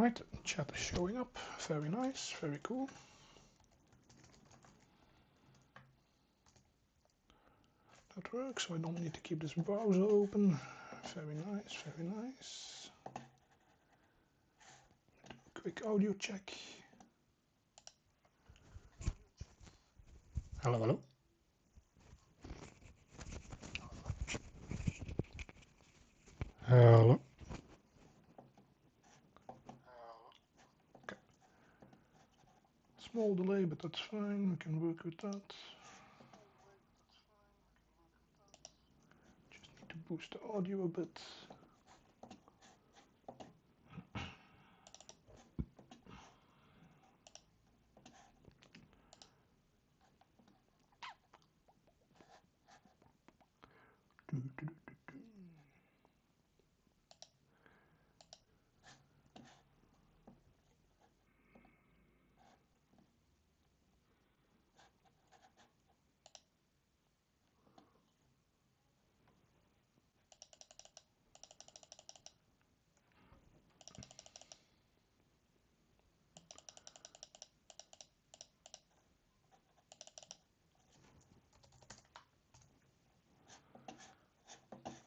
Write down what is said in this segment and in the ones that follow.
Right, chat is showing up. Very nice, very cool. That works, so I don't need to keep this browser open. Very nice, very nice. Quick audio check. Hello, hello. Hello. Okay. Small delay, but that's fine. We can work with that. Just need to boost the audio a bit.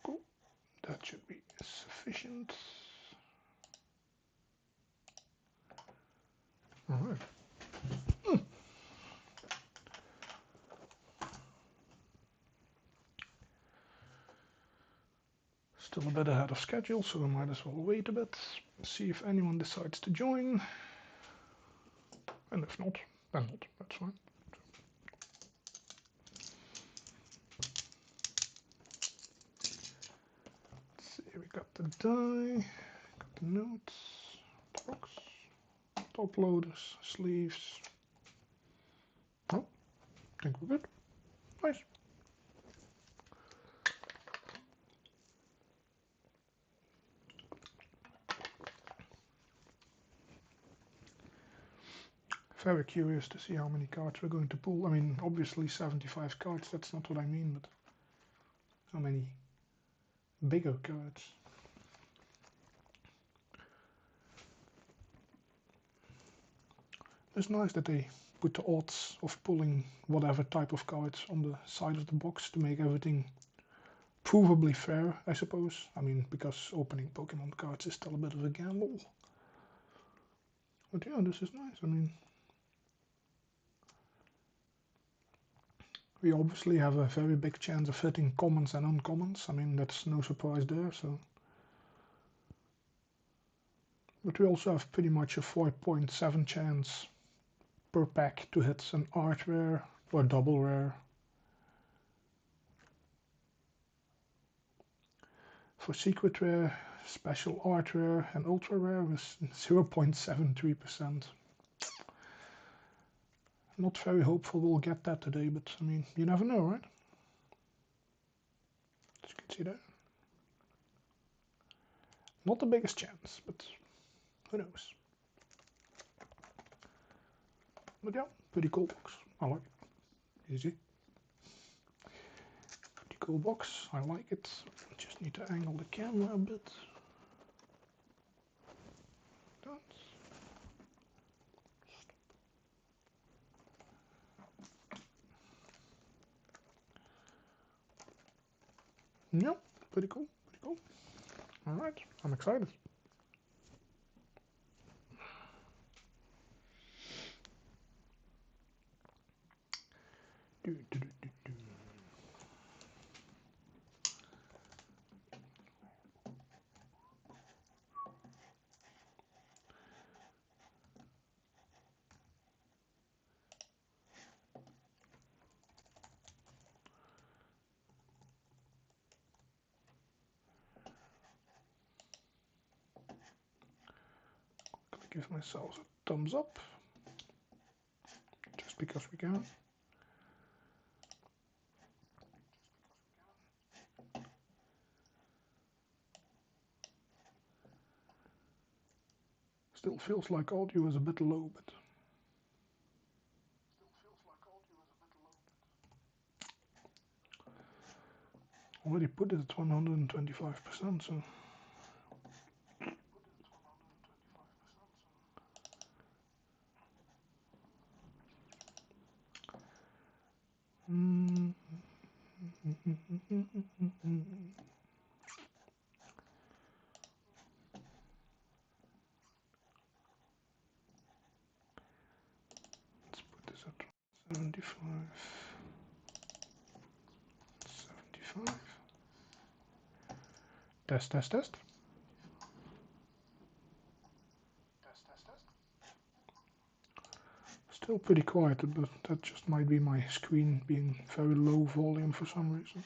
Cool. That should be sufficient. All right. Still a bit ahead of schedule, so I might as well wait a bit, see if anyone decides to join. And if not, then not. That's fine. Let's see, we got the die, got the notes, box, top loaders, sleeves. Oh, I think we're good. Nice. Very curious to see how many cards we're going to pull. I mean, obviously 75 cards, that's not what I mean, but how many bigger cards. It's nice that they put the odds of pulling whatever type of cards on the side of the box to make everything provably fair, I suppose. I mean, because opening Pokemon cards is still a bit of a gamble. But yeah, this is nice. I mean, we obviously have a very big chance of hitting commons and uncommons. I mean, that's no surprise there, so. But we also have pretty much a 4.7 chance per pack to hit an art rare or double rare. For secret rare, special art rare and ultra rare was 0.73%. Not very hopeful we'll get that today, but I mean, you never know, right? As you can see there. Not the biggest chance, but who knows. But yeah, pretty cool box. I like it. Easy. Pretty cool box. I like it. Just need to angle the camera a bit. Yeah, pretty cool, pretty cool. All right, I'm excited. Give myself a thumbs up, just because we can. Still feels like audio is a bit low, but already put it at 125%, so put this at 75. 75. Test, test, test. Still pretty quiet, but that just might be my screen being very low volume for some reason.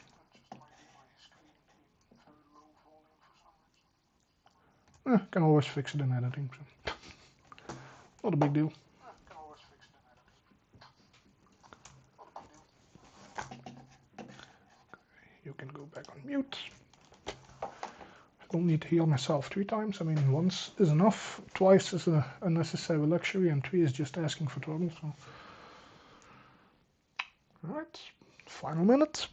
Can always fix it in editing, so not a big deal. You can go back on mute. I don't need to heal myself 3 times. I mean, once is enough, twice is an unnecessary luxury, and 3 is just asking for trouble. So, alright, final minute.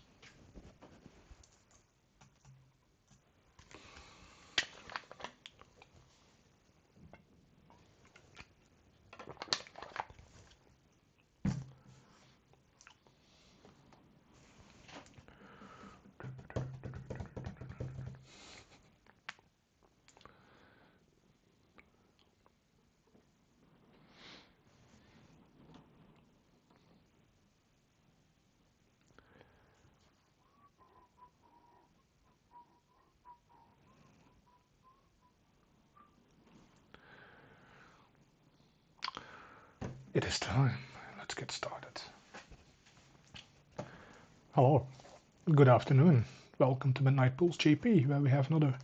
It is time. Let's get started. Hello. Good afternoon. Welcome to Midnight Pools GP, where we have another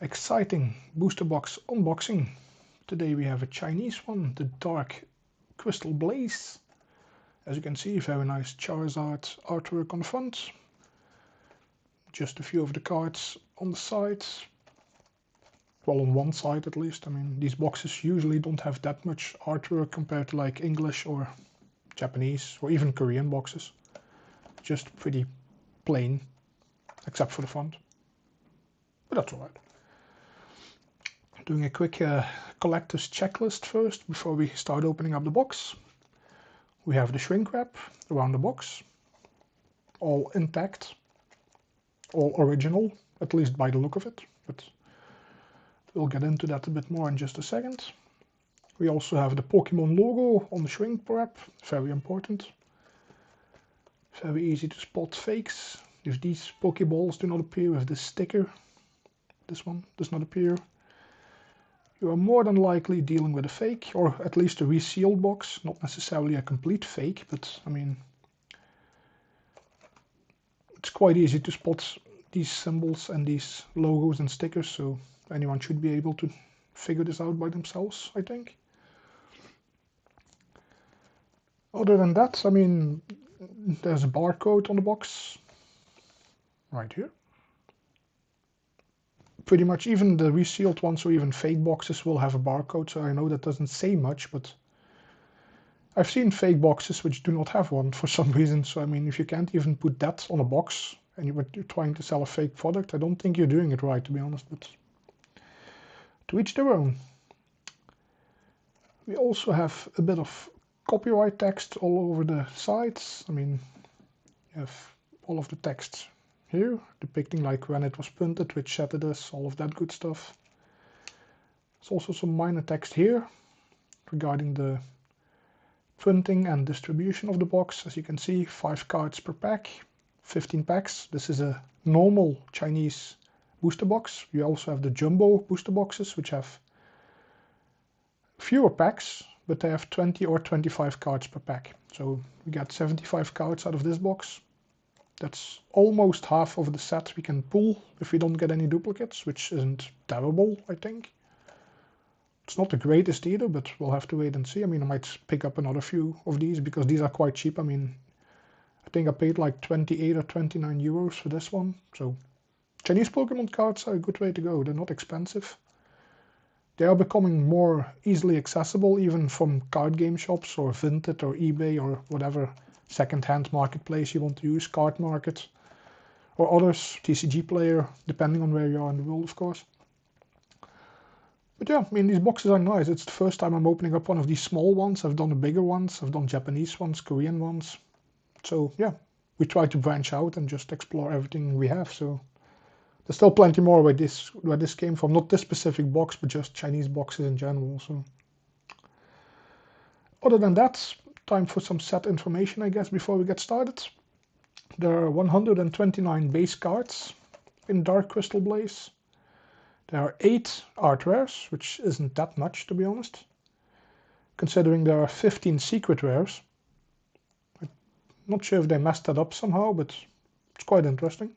exciting booster box unboxing. Today we have a Chinese one, the Dark Crystal Blaze. As you can see, very nice Charizard artwork on the front. Just a few of the cards on the sides. Well, on one side at least. I mean, these boxes usually don't have that much artwork compared to like English or Japanese or even Korean boxes. Just pretty plain, except for the front. But that's alright. Doing a quick collector's checklist first before we start opening up the box. We have the shrink wrap around the box, all intact, all original, at least by the look of it, but we'll get into that a bit more in just a second. We also have the Pokemon logo on the shrink wrap, very important. Very easy to spot fakes. If these Pokeballs do not appear with this sticker, this one does not appear, you are more than likely dealing with a fake, or at least a resealed box, not necessarily a complete fake, but I mean, it's quite easy to spot these symbols and these logos and stickers, so anyone should be able to figure this out by themselves, I think. Other than that, I mean, there's a barcode on the box, right here. Pretty much even the resealed ones or even fake boxes will have a barcode, so I know that doesn't say much, but I've seen fake boxes which do not have one for some reason. So I mean, if you can't even put that on a box and you're trying to sell a fake product, I don't think you're doing it right, to be honest, but to each their own. We also have a bit of copyright text all over the sides. I mean, you have all of the text here, depicting like when it was printed, which set it is, all of that good stuff. There's also some minor text here regarding the printing and distribution of the box. As you can see, 5 cards per pack, 15 packs. This is a normal Chinese booster box. You also have the jumbo booster boxes, which have fewer packs, but they have 20 or 25 cards per pack. So we got 75 cards out of this box. That's almost half of the set we can pull if we don't get any duplicates, which isn't terrible, I think. It's not the greatest either, but we'll have to wait and see. I mean, I might pick up another few of these because these are quite cheap. I mean, I think I paid like 28 or 29 euros for this one. So Chinese Pokemon cards are a good way to go. They're not expensive. They are becoming more easily accessible even from card game shops or Vinted or eBay or whatever second-hand marketplace you want to use, Card Market or others, TCG Player, depending on where you are in the world, of course. But yeah, I mean, these boxes are nice. It's the first time I'm opening up one of these small ones. I've done the bigger ones. I've done Japanese ones, Korean ones. So yeah, we try to branch out and just explore everything we have. So there's still plenty more where this came from. Not this specific box, but just Chinese boxes in general. So other than that, time for some set information, I guess, before we get started. There are 129 base cards in Dark Crystal Blaze. There are 8 art rares, which isn't that much, to be honest, considering there are 15 secret rares. I'm not sure if they messed that up somehow, but it's quite interesting.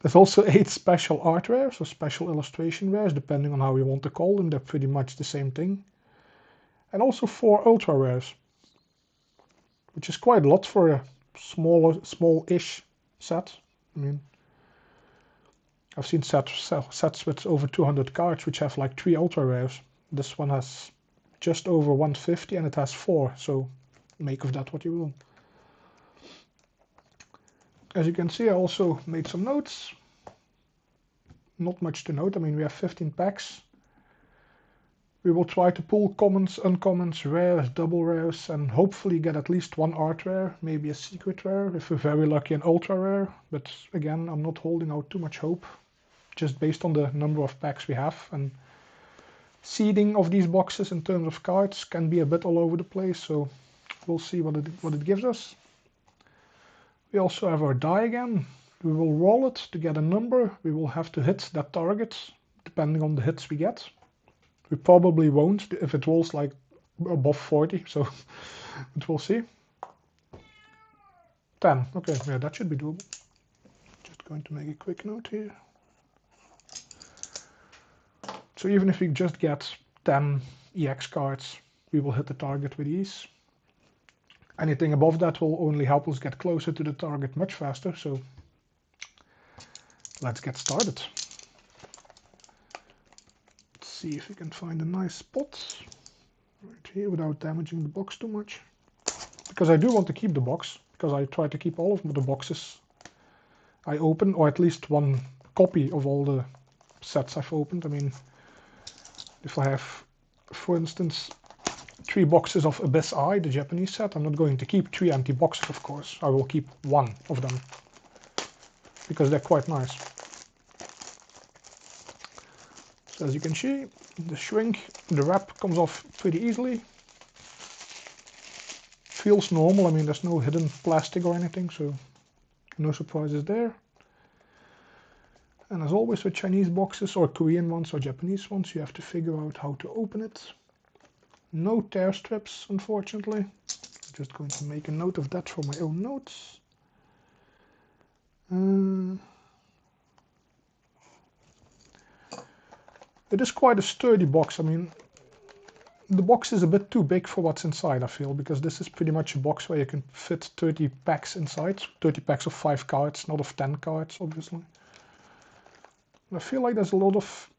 There's also 8 special art rares, or special illustration rares, depending on how you want to call them. They're pretty much the same thing. And also 4 ultra rares, which is quite a lot for a small-ish set. I mean, I've seen sets with over 200 cards which have like 3 ultra rares. This one has just over 150 and it has 4, so make of that what you will. As you can see, I also made some notes. Not much to note. I mean, we have 15 packs. We will try to pull commons, uncommons, rares, double rares, and hopefully get at least 1 art rare, maybe a secret rare, if we're very lucky, an ultra rare. But again, I'm not holding out too much hope, just based on the number of packs we have. And seeding of these boxes in terms of cards can be a bit all over the place, so we'll see what it gives us. We also have our die again. We will roll it to get a number. We will have to hit that target, depending on the hits we get. We probably won't if it rolls like above 40, so but we'll see. 10, okay, yeah, that should be doable. Just going to make a quick note here. So even if we just get 10 EX cards, we will hit the target with ease. Anything above that will only help us get closer to the target much faster, so let's get started. See if we can find a nice spot right here without damaging the box too much, because I do want to keep the box, because I try to keep all of the boxes I open, or at least 1 copy of all the sets I've opened. I mean, if I have, for instance, 3 boxes of Abyss Eye, the Japanese set, I'm not going to keep 3 empty boxes, of course. I will keep 1 of them, because they're quite nice. So as you can see, the shrink, the wrap comes off pretty easily. Feels normal, I mean there's no hidden plastic or anything, so no surprises there. And as always with Chinese boxes, or Korean ones or Japanese ones, you have to figure out how to open it. No tear strips, unfortunately. I'm just going to make a note of that for my own notes. It is quite a sturdy box. I mean, the box is a bit too big for what's inside, I feel, because this is pretty much a box where you can fit 30 packs inside. 30 packs of 5 cards, not of 10 cards, obviously. I feel like there's a lot of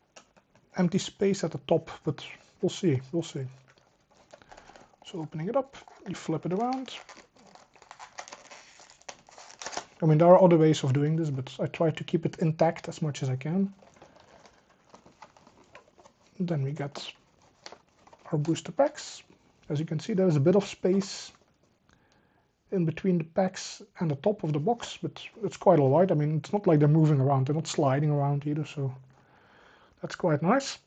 empty space at the top, but we'll see, we'll see. So opening it up, you flip it around. I mean, there are other ways of doing this, but I try to keep it intact as much as I can. Then we get our booster packs. As you can see, there's a bit of space in between the packs and the top of the box, but it's quite alright. I mean, it's not like they're moving around, they're not sliding around either, so that's quite nice.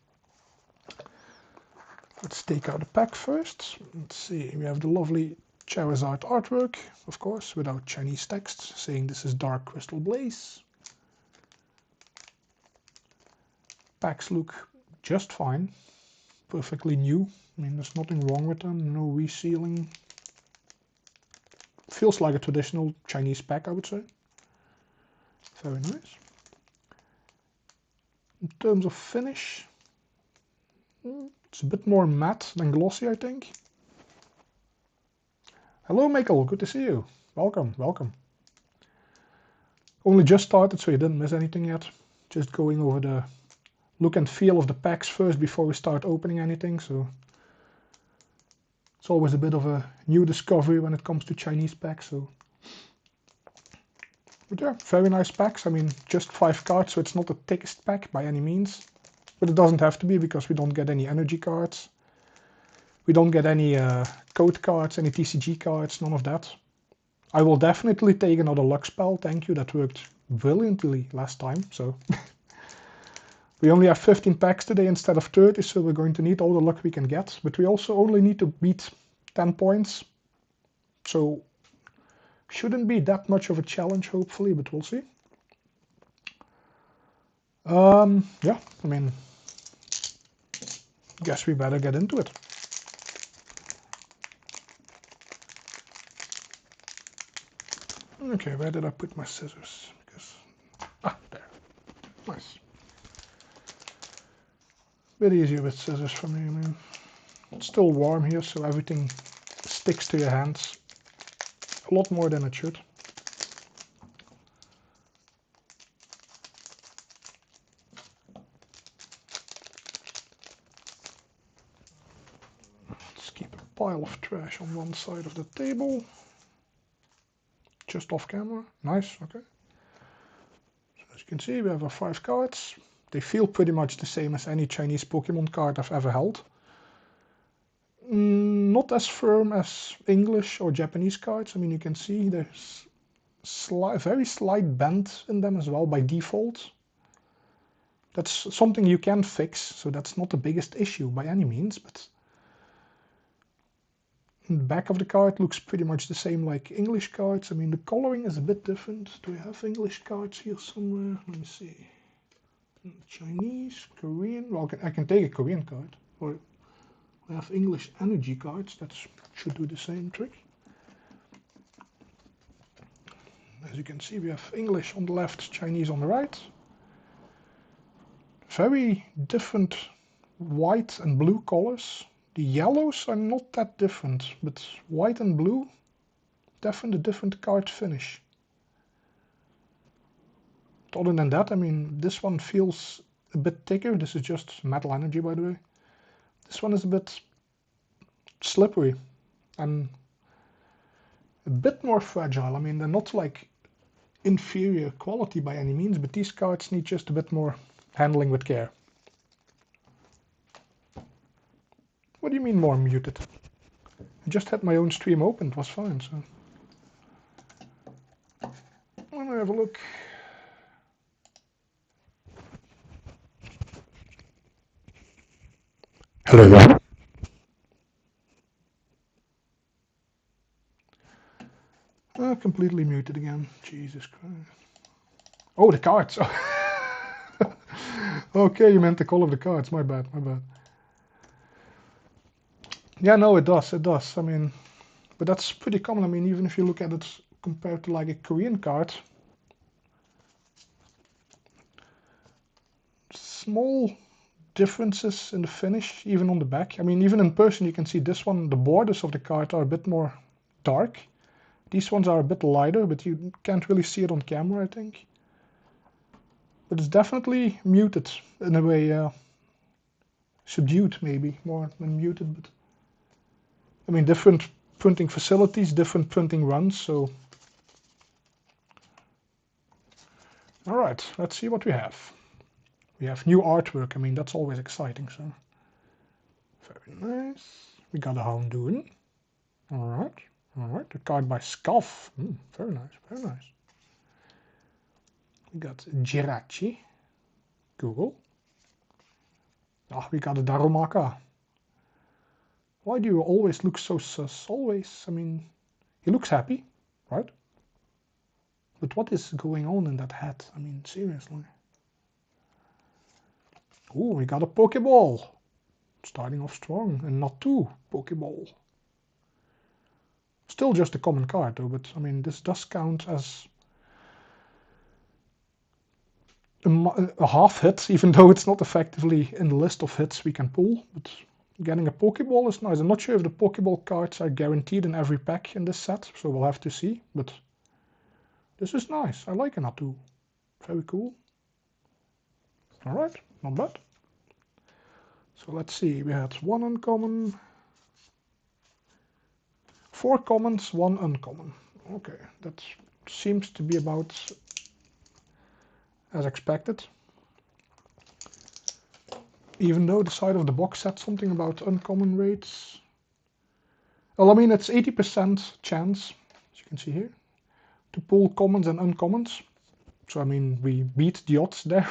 Let's take out the pack first. Let's see, we have the lovely Charizard artwork, of course, without Chinese text, saying this is Dark Crystal Blaze. Packs look just fine, perfectly new. I mean, there's nothing wrong with them, no resealing. Feels like a traditional Chinese pack, I would say. Very nice. In terms of finish, it's a bit more matte than glossy, I think. Hello, Mikkel, good to see you. Welcome, welcome. Only just started, so you didn't miss anything yet. Just going over the look and feel of the packs first before we start opening anything, so it's always a bit of a new discovery when it comes to Chinese packs. So, but yeah, very nice packs. I mean, just 5 cards, so it's not the thickest pack by any means, but it doesn't have to be, because we don't get any energy cards, we don't get any code cards, any TCG cards, none of that. I will definitely take another luck spell, thank you, that worked brilliantly last time, so. We only have 15 packs today instead of 30, so we're going to need all the luck we can get, but we also only need to beat 10 points, so shouldn't be that much of a challenge, hopefully, but we'll see. Yeah, I mean, guess we better get into it. Okay, where did I put my scissors? Because, there. Nice. Bit easier with scissors for me, I mean. It's still warm here, so everything sticks to your hands a lot more than it should. Let's keep a pile of trash on one side of the table. Just off camera. Nice, okay. So as you can see, we have our 5 cards. They feel pretty much the same as any Chinese Pokemon card I've ever held. Not as firm as English or Japanese cards. I mean, you can see there's very slight bend in them as well by default. That's something you can fix, so that's not the biggest issue by any means, but the back of the card looks pretty much the same like English cards. I mean, the coloring is a bit different. Do we have English cards here somewhere? Let me see. Chinese, Korean. Well, I can take a Korean card. Or I have English energy cards. That should do the same trick. As you can see, we have English on the left, Chinese on the right. Very different white and blue colors. The yellows are not that different, but white and blue, definitely a different card finish. But other than that, I mean, this one feels a bit thicker. This is just metal energy, by the way. This one is a bit slippery and a bit more fragile. I mean, they're not like inferior quality by any means, but these cards need just a bit more handling with care. What do you mean more muted? I just had my own stream open, it was fine, so. Let me have a look. Hello. Completely muted again. Jesus Christ. Oh, the cards. Okay, you meant the color of the cards. My bad, my bad. Yeah, no, it does, it does. I mean, but that's pretty common. I mean, even if you look at it compared to like a Korean card, small differences in the finish, even on the back. I mean, even in person, you can see this one, the borders of the card are a bit more dark. These ones are a bit lighter, but you can't really see it on camera, I think. But it's definitely muted in a way, subdued maybe, more than muted. But I mean, different printing facilities, different printing runs, so. All right, let's see what we have. We have new artwork. I mean, that's always exciting, so. Very nice. We got a Houndoom. All right. All right, the card by Scuff. Very nice, very nice. We got Jirachi. Google. Ah, we got a Darumaka. Why do you always look so sus? Always, I mean, he looks happy, right? But what is going on in that hat? I mean, seriously. Oh, we got a Pokeball. Starting off strong, and not two Pokeball. Still just a common card though, but I mean, this does count as a half hit, even though it's not effectively in the list of hits we can pull. But getting a Pokeball is nice. I'm not sure if the Pokeball cards are guaranteed in every pack in this set, so we'll have to see. But this is nice. I like an Atu. Very cool. Alright, not bad. So let's see, we had one uncommon, 4 commons, 1 uncommon. Okay, that seems to be about as expected. Even though the side of the box said something about uncommon rates. Well, I mean, it's 80% chance, as you can see here. to pull commons and uncommons. So I mean, we beat the odds there.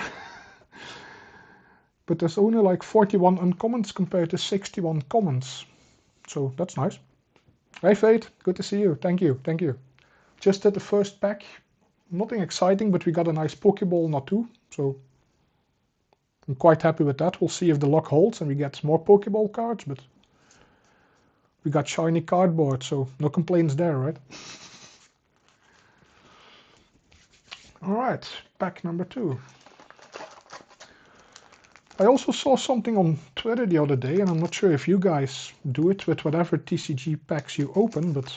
But there's only like 41 uncommons compared to 61 commons. So that's nice. Hey Fate, good to see you. Thank you, thank you. Just did the first pack. Nothing exciting, but we got a nice Pokeball, not two. So I'm quite happy with that. We'll see if the luck holds and we get more Pokeball cards, but we got shiny cardboard, so no complaints there, right? Alright, pack number 2. I also saw something on Twitter the other day, and I'm not sure if you guys do it with whatever TCG packs you open, but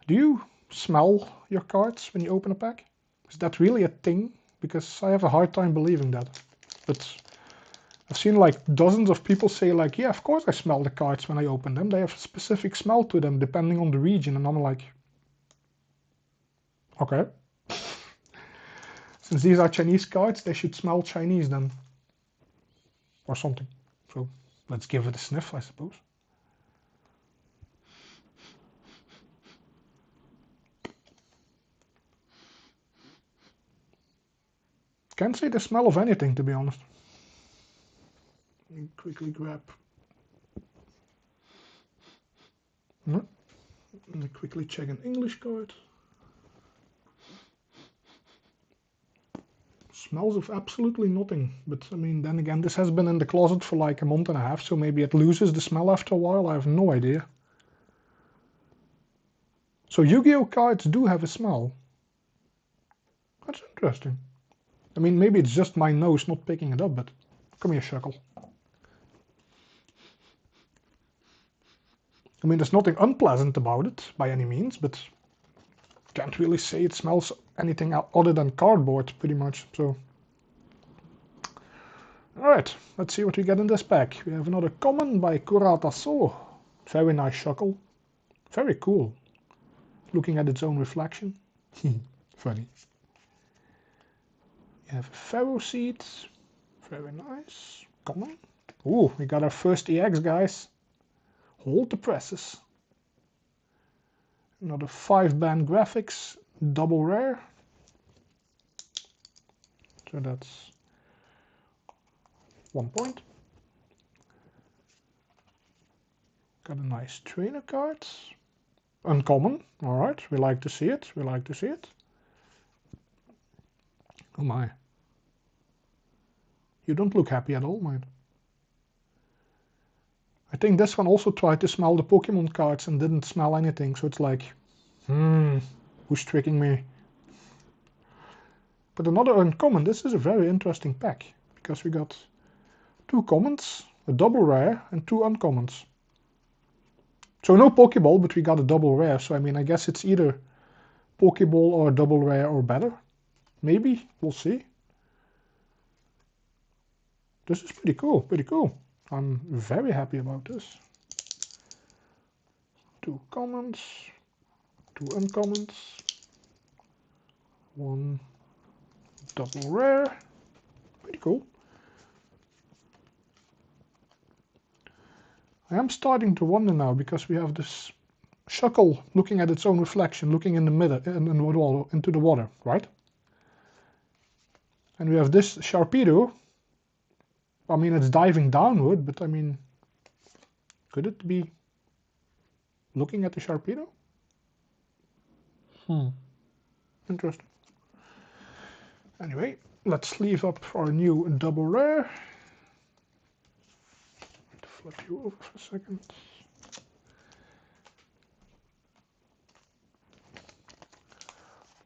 do you smell your cards when you open a pack? Is that really a thing? Because I have a hard time believing that. But I've seen like dozens of people say like, yeah, of course I smell the cards when I open them. They have a specific smell to them depending on the region, and I'm like, okay. Since these are Chinese cards, they should smell Chinese then. Or something. So let's give it a sniff, I suppose. Can't say the smell of anything, to be honest. Let me quickly grab. No. Let me quickly check an English card. Smells of absolutely nothing, but I mean, then again, this has been in the closet for like a month and a half, so maybe it loses the smell after a while. I have no idea. So Yu-Gi-Oh cards do have a smell. That's interesting. I mean, maybe it's just my nose not picking it up, but come here, Shuckle. I mean, there's nothing unpleasant about it by any means, but can't really say it smells anything other than cardboard, pretty much. So, alright, let's see what we get in this pack. We have another common by Kurata So. Very nice Shuckle. Very cool. Looking at its own reflection. Funny. We have a Pharaoh Seed. Very nice. Common. Ooh, we got our first EX, guys. Hold the presses. Another 5-band graphics, double rare. So that's 1 point. Got a nice trainer card. Uncommon. Alright, we like to see it. We like to see it. Oh my. You don't look happy at all, mate. I think this one also tried to smell the Pokemon cards and didn't smell anything, so it's like, who's tricking me? But another uncommon, this is a very interesting pack, because we got 2 commons, a double rare, and 2 uncommons. So no Pokeball, but we got a double rare, so I mean, I guess it's either Pokeball or double rare or better. Maybe, we'll see. This is pretty cool, pretty cool. I'm very happy about this. 2 commons, 2 uncommons, 1 double rare. Pretty cool. I am starting to wonder now, because we have this Shuckle looking at its own reflection, looking in the mirror, into the water, right? And we have this Sharpedo. I mean, it's diving downward, but I mean, could it be looking at the Sharpedo? Interesting. Anyway, let's sleeve up our new double rare. Flip you over for a second.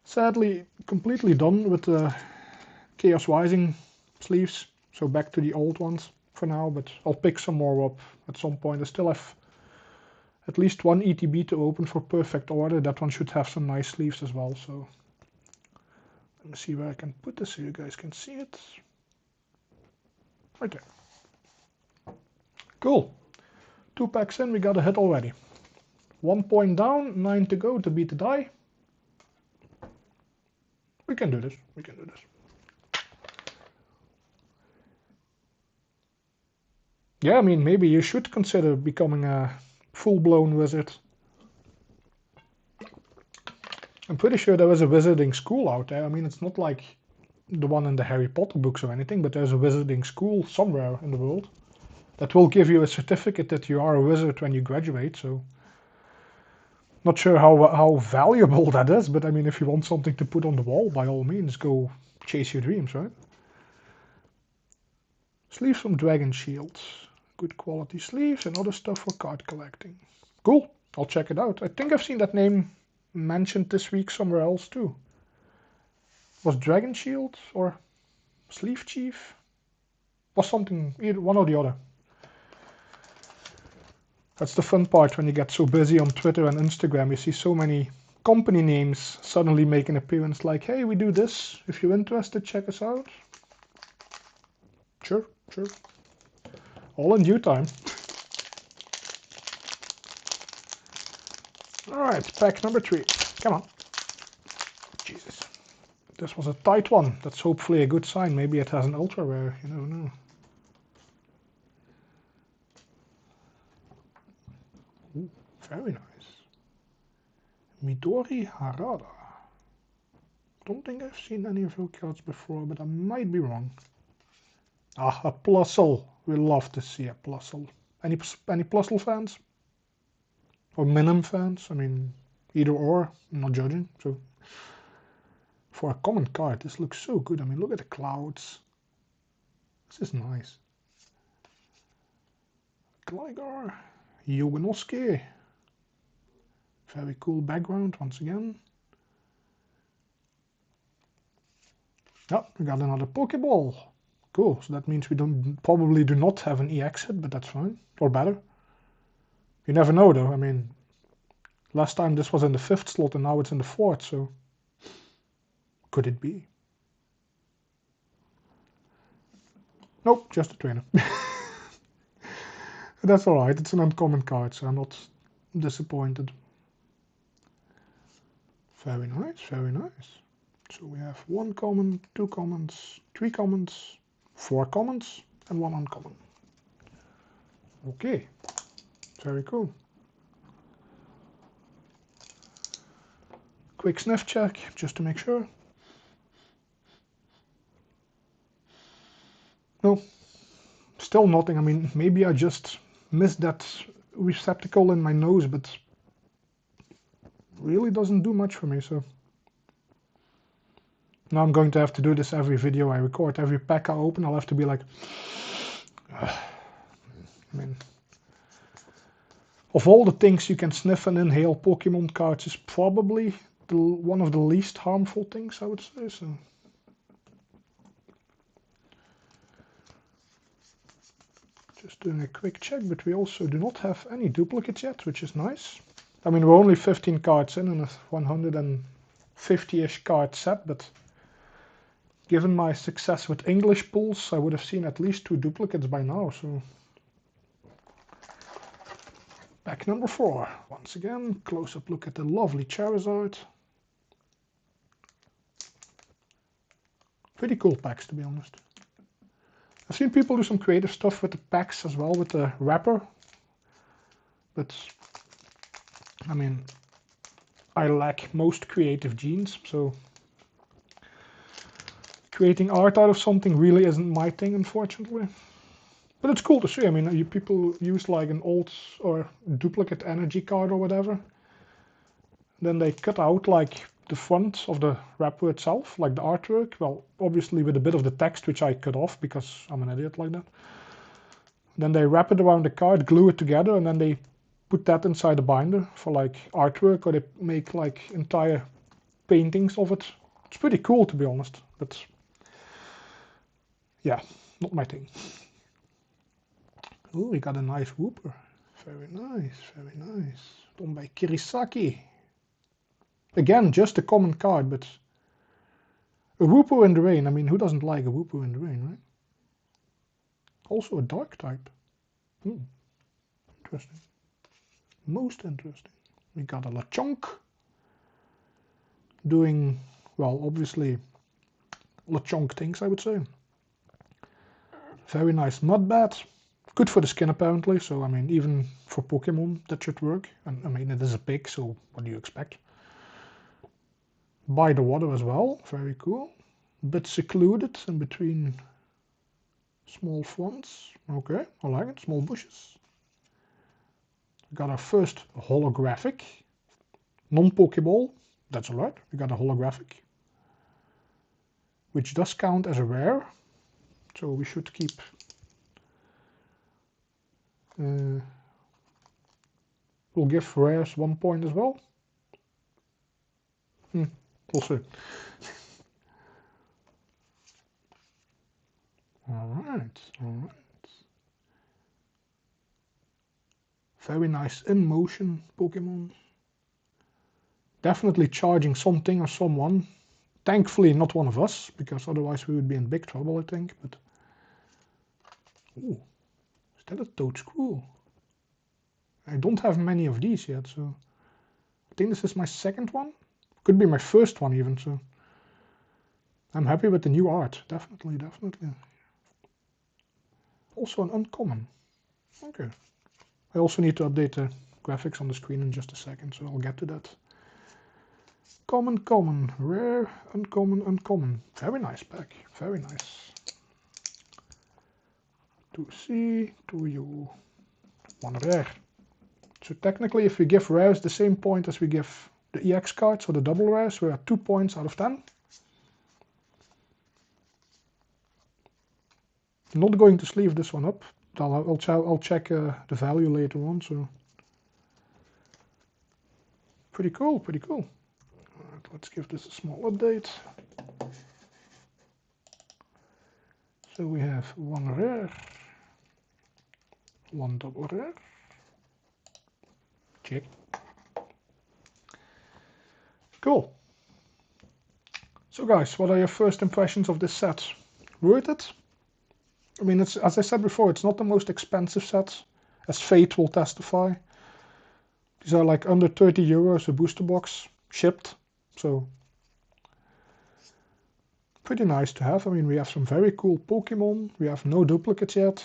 Sadly, completely done with the Chaos Rising sleeves, so back to the old ones for now, but I'll pick some more up at some point. I still have at least 1 ETB to open for Perfect Order. That one should have some nice sleeves as well, so let me see where I can put this so you guys can see it. Right there. Cool. 2 packs in, we got a hit already. 1 point down, 9 to go to beat the die. We can do this, we can do this. Yeah, I mean, maybe you should consider becoming a full-blown wizard. I'm pretty sure there is a wizarding school out there. I mean, it's not like the one in the Harry Potter books or anything, but there's a wizarding school somewhere in the world that will give you a certificate that you are a wizard when you graduate. So, not sure how valuable that is, but I mean, if you want something to put on the wall, by all means, go chase your dreams, right? Sleeves from Dragon Shield. Good quality sleeves and other stuff for card collecting. Cool, I'll check it out. I think I've seen that name mentioned this week somewhere else too. Was Dragon Shield or Sleeve Chief? Was something, either one or the other. That's the fun part when you get so busy on Twitter and Instagram. You see so many company names suddenly make an appearance like, hey, we do this. If you're interested, check us out. Sure, sure. All in due time. Alright, pack number 3. Come on. Jesus. This was a tight one. That's hopefully a good sign. Maybe it has an ultra rare. You never know. Ooh, very nice. Midori Harada. Don't think I've seen any of her cards before, but I might be wrong. Ah, a Plusle. We love to see a Plusle. Any Plusle fans? Or Minim fans? I mean, either or. I'm not judging. So, for a common card, this looks so good. I mean, look at the clouds. This is nice. Gligar. Yuganosuke. Very cool background once again. Oh, we got another Pokeball. Cool, so that means we probably do not have an EX hit, but that's fine. Or better. You never know though, I mean, last time this was in the 5th slot and now it's in the 4th, so could it be? Nope, just a trainer. That's alright, it's an uncommon card, so I'm not disappointed. Very nice, very nice. So we have 1 common, 2 commons, 3 commons, 4 commons, and 1 uncommon. Okay, very cool. Quick sniff check, just to make sure. No, still nothing. I mean, maybe I just missed that receptacle in my nose, but really doesn't do much for me, so. Now I'm going to have to do this every video I record. Every pack I open, I'll have to be like, I mean, of all the things you can sniff and inhale, Pokemon cards is probably one of the least harmful things, I would say. So, just doing a quick check, but we also do not have any duplicates yet, which is nice. I mean, we're only 15 cards in a 150-ish card set, but given my success with English pulls, I would have seen at least 2 duplicates by now, so. Pack number 4. Once again, close-up look at the lovely Charizard. Pretty cool packs, to be honest. I've seen people do some creative stuff with the packs as well, with the wrapper. But, I mean, I lack most creative genes, so creating art out of something really isn't my thing, unfortunately. But it's cool to see. I mean, people use like an old or duplicate energy card or whatever. Then they cut out like the front of the wrapper itself, like the artwork. Well, obviously with a bit of the text, which I cut off because I'm an idiot like that. Then they wrap it around the card, glue it together, and then they put that inside the binder for like artwork, or they make like entire paintings of it. It's pretty cool, to be honest, but yeah, not my thing. Oh, we got a nice Wooper. Very nice, very nice. Done by Kirisaki. Again, just a common card, but a Wooper in the rain. I mean, who doesn't like a Wooper in the rain, right? Also a dark type. Interesting. Most interesting. We got a Lechonk. Doing, well, obviously Lechonk things, I would say. Very nice Mudbat. Good for the skin, apparently. So, I mean, even for Pokemon, that should work. And I mean, it is a pig, so what do you expect? by the water as well. Very cool. A bit secluded in between small fronds. Okay, I like it. Small bushes. Got our first holographic. Non-Pokeball. That's alright. We got a holographic, which does count as a rare. So we should keep we'll give rares 1 point as well. We'll see. Alright. Very nice in motion Pokemon. Definitely charging something or someone. Thankfully not one of us, because otherwise we would be in big trouble, I think. But ooh, is that a Toadscrew? I don't have many of these yet, so I think this is my second one. Could be my first one even, so I'm happy with the new art. Definitely. Also an uncommon. Okay. I also need to update the graphics on the screen in just a second, so I'll get to that. Common, rare, uncommon. Very nice pack, very nice. 2C, 2U, 1 rare. So technically if we give rares the same point as we give the EX cards or the double rares, we're at 2 points out of 10. I'm not going to sleeve this one up. I'll check the value later on. So pretty cool. Alright, let's give this a small update. So we have 1 rare, 1 double rare. Check. Cool. So guys, what are your first impressions of this set? Worth it? I mean, it's, as I said before, it's not the most expensive set, as Fate will testify. These are like under 30 euros a booster box, shipped, so pretty nice to have. I mean, we have some very cool Pokemon, we have no duplicates yet.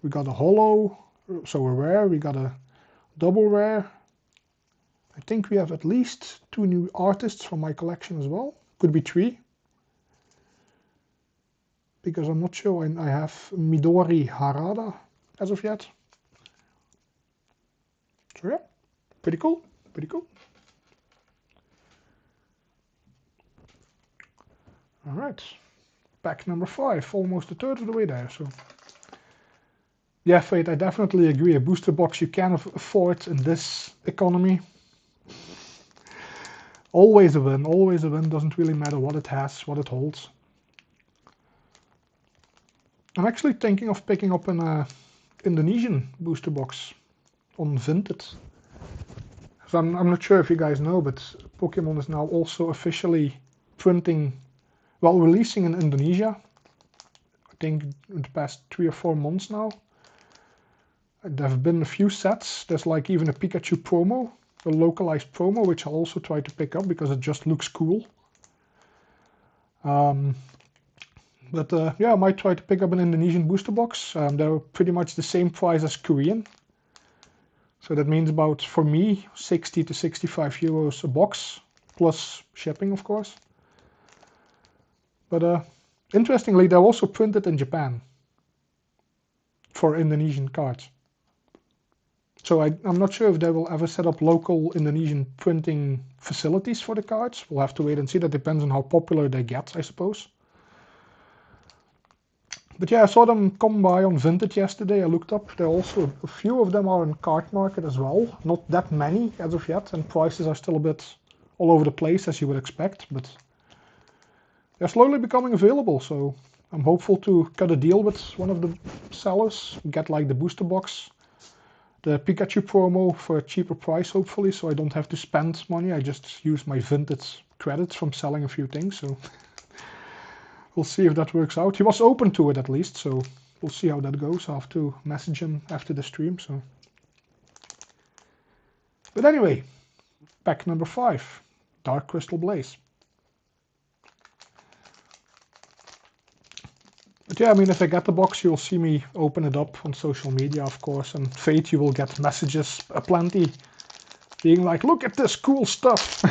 We got a holo, so a rare, we got a double rare. I think we have at least 2 new artists from my collection as well, could be 3. Because I'm not sure I have Midori Harada as of yet. So yeah, pretty cool. Alright, pack number 5, almost a third of the way there. So yeah, Fate, I definitely agree. A booster box you can afford in this economy. Always a win, doesn't really matter what it has, what it holds. I'm actually thinking of picking up an Indonesian booster box on Vinted. So I'm not sure if you guys know, but Pokemon is now also officially releasing in Indonesia. I think in the past 3 or 4 months now. There have been a few sets. There's like even a Pikachu promo, a localized promo, which I'll also try to pick up because it just looks cool. But yeah, I might try to pick up an Indonesian booster box. They're pretty much the same price as Korean. So that means about, for me, 60 to 65 euros a box, plus shipping, of course. But interestingly, they're also printed in Japan for Indonesian cards. So I'm not sure if they will ever set up local Indonesian printing facilities for the cards. We'll have to wait and see. That depends on how popular they get, I suppose. But yeah, I saw them come by on Vinted yesterday. I looked up. There also a few of them are in card market as well. Not that many as of yet, and prices are still a bit all over the place as you would expect. But they're slowly becoming available, so I'm hopeful to cut a deal with one of the sellers, get like the booster box, the Pikachu promo for a cheaper price, hopefully, so I don't have to spend money. I just use my Vinted credits from selling a few things, so we'll see if that works out. He was open to it at least, so we'll see how that goes. I'll have to message him after the stream, so. But anyway, pack number 5, Dark Crystal Blaze. But yeah, I mean, if I get the box, you'll see me open it up on social media, of course, and Fate, you will get messages aplenty, being like, look at this cool stuff.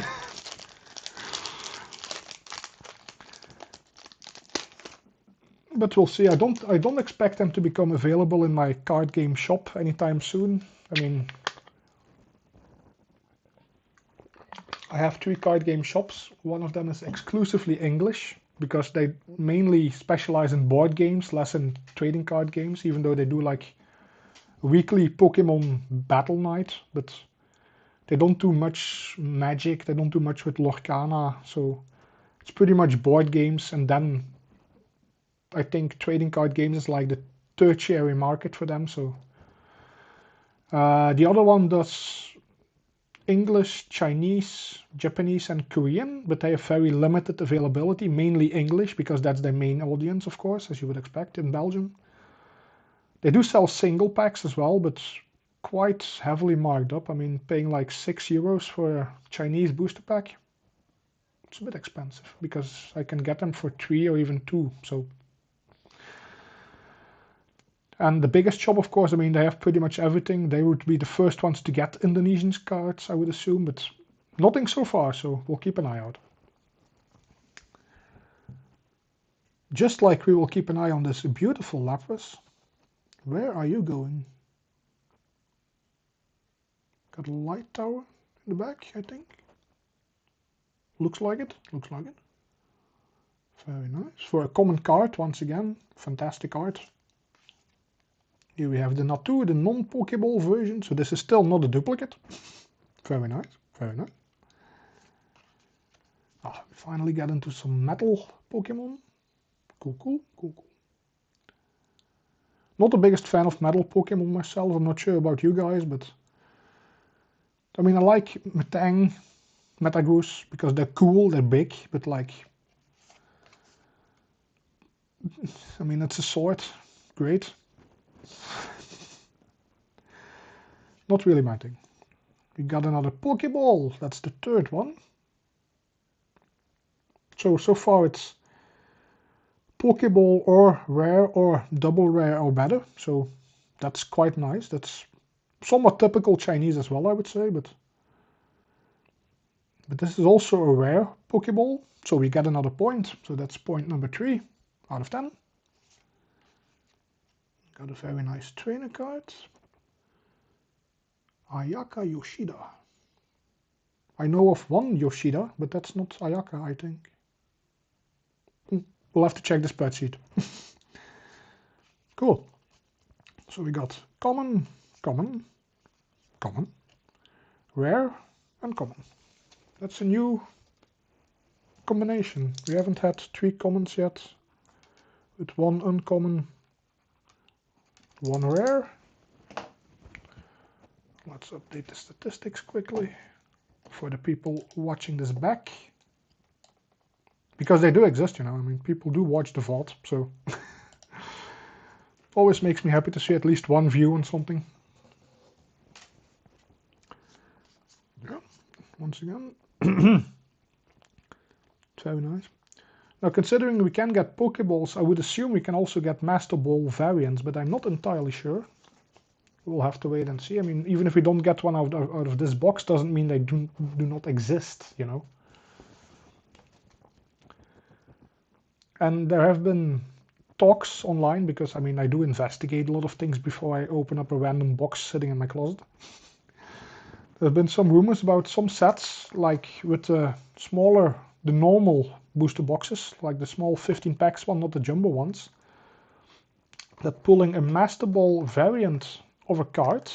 but we'll see. I don't expect them to become available in my card game shop anytime soon. I mean, I have 3 card game shops. One of them is exclusively English because they mainly specialize in board games, less in trading card games, even though they do like a weekly Pokemon battle night, but they don't do much Magic, they don't do much with Lorcana, so it's pretty much board games, and then I think trading card games is like the tertiary market for them. So the other one does English, Chinese, Japanese and Korean, but they have very limited availability, mainly English because that's their main audience, of course, as you would expect in Belgium. They do sell single packs as well, but quite heavily marked up. I mean, paying like €6 for a Chinese booster pack, it's a bit expensive because I can get them for 3 or even 2. So, and the biggest shop, of course, I mean, they have pretty much everything. They would be the first ones to get Indonesian cards, I would assume, but nothing so far, so we'll keep an eye out. Just like we will keep an eye on this beautiful Lapras. Where are you going? Got a light tower in the back, I think. Looks like it, looks like it. Very nice. For a common card, once again, fantastic art. Here we have the Natu, the non-Pokeball version, so this is still not a duplicate. Very nice, very nice. Ah, we finally get into some metal Pokemon. Cool, cool, cool, cool. Not the biggest fan of metal Pokemon myself, I'm not sure about you guys, but I mean, I like Metang, Metagross, because they're cool, they're big, but like, I mean, it's a sword, great. Not really my thing. We got another Pokeball, that's the 3rd one. So far it's Pokeball or rare or double rare or better, so that's quite nice. That's somewhat typical Chinese as well, I would say, but this is also a rare Pokeball, so we get another point, so that's point number 3 out of 10. Got a very nice trainer card. Ayaka Yoshida. I know of one Yoshida, but that's not Ayaka, I think. We'll have to check the spreadsheet. Cool. So we got common, common, common, rare, and common. That's a new combination. We haven't had 3 commons yet, with 1 uncommon, 1 rare. Let's update the statistics quickly for the people watching this back. Because they do exist, you know, I mean, people do watch the VOD, so always makes me happy to see at least 1 view on something. Yeah, once again. Very nice. Now, considering we can get Pokeballs, I would assume we can also get Master Ball variants, but I'm not entirely sure. We'll have to wait and see. I mean, even if we don't get one out of this box, doesn't mean they do not exist, you know. And there have been talks online, because I mean, I do investigate a lot of things before I open up a random box sitting in my closet. There have been some rumors about some sets, like with the normal booster boxes, like the small 15 packs one, not the jumbo ones, that pulling a Master Ball variant of a card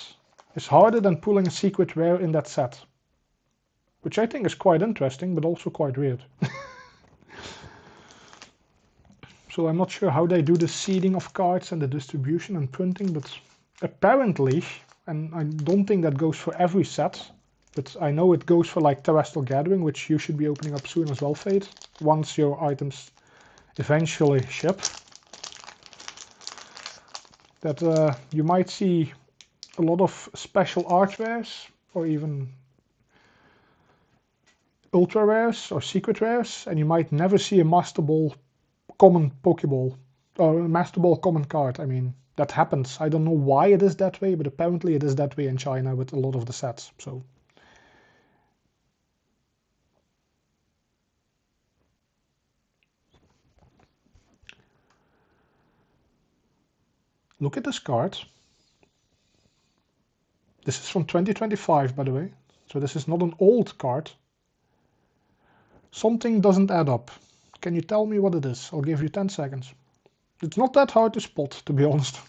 is harder than pulling a secret rare in that set. Which I think is quite interesting, but also quite weird. So I'm not sure how they do the seeding of cards and the distribution and printing, but apparently, and I don't think that goes for every set, but I know it goes for like Terrestrial Gathering, which you should be opening up soon as well, Fate, once your items eventually ship. That you might see a lot of special art rares, or even ultra rares or secret rares, and you might never see a Master Ball common Pokeball, or a Master Ball common card. I mean, that happens. I don't know why it is that way, but apparently it is that way in China with a lot of the sets. So Look at this card. This is from 2025, by the way. So this is not an old card. Something doesn't add up. Can you tell me what it is? I'll give you 10 seconds. It's not that hard to spot, to be honest.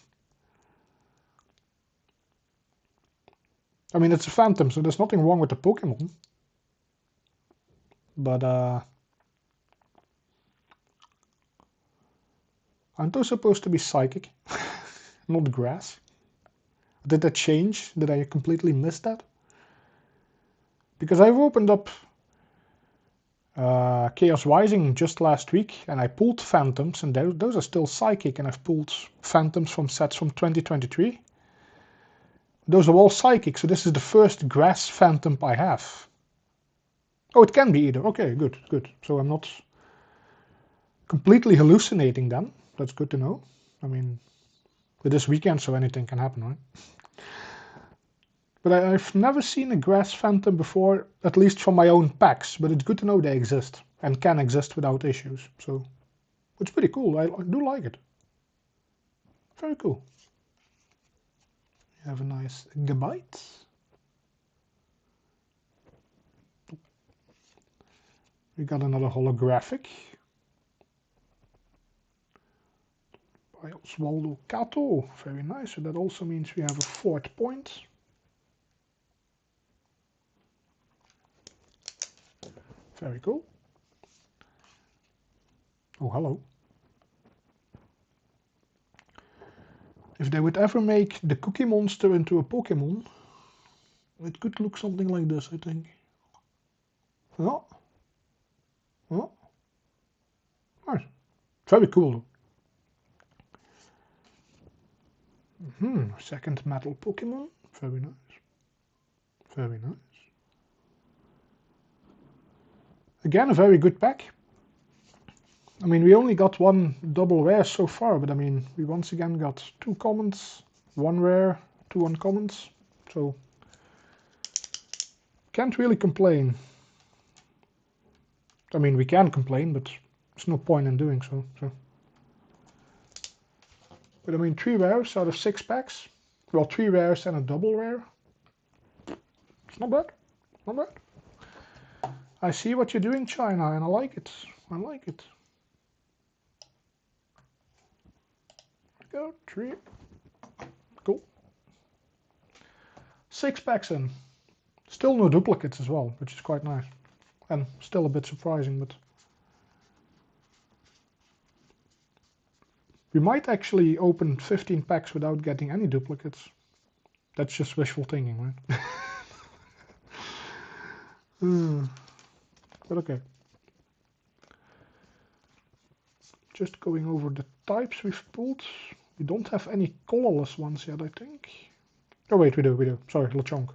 I mean, it's a Phantom, so there's nothing wrong with the Pokemon. But, aren't those supposed to be Psychic? Not Grass? Did that change? Did I completely miss that? Because I've opened up Chaos Rising just last week, and I pulled Phantoms, and those are still Psychic, and I've pulled Phantoms from sets from 2023. Those are all Psychic, so this is the first Grass Phantom I have. Oh, it can be either. Okay, good, good. So I'm not completely hallucinating then. That's good to know. I mean, with this weekend, so anything can happen, right? But I've never seen a Grass Phantom before, at least from my own packs, but it's good to know they exist, and can exist without issues, so it's pretty cool. I do like it. Very cool. You have a nice Gabite. We got another holographic. By Oswaldo Cato. Very nice, so that also means we have a 4th point. Very cool. Oh, hello. If they would ever make the Cookie Monster into a Pokemon, it could look something like this, I think. Yeah. Yeah. Nice. Very cool. Second metal Pokemon. Very nice. Very nice. Again, a very good pack. I mean, we only got one double rare so far, but I mean, we once again got 2 commons, 1 rare, 2 uncommons, so can't really complain. I mean, we can complain, but there's no point in doing so. But I mean, 3 rares out of 6 packs. Well, 3 rares and a double rare. It's not bad. Not bad. I see what you're doing, China, and I like it. I like it. Go, 3. Cool. 6 packs in. Still no duplicates as well, which is quite nice. And still a bit surprising, but we might actually open 15 packs without getting any duplicates. That's just wishful thinking, right? But okay. Just going over the types we've pulled. We don't have any colorless ones yet, I think. Oh wait, we do. Sorry, Lechonk.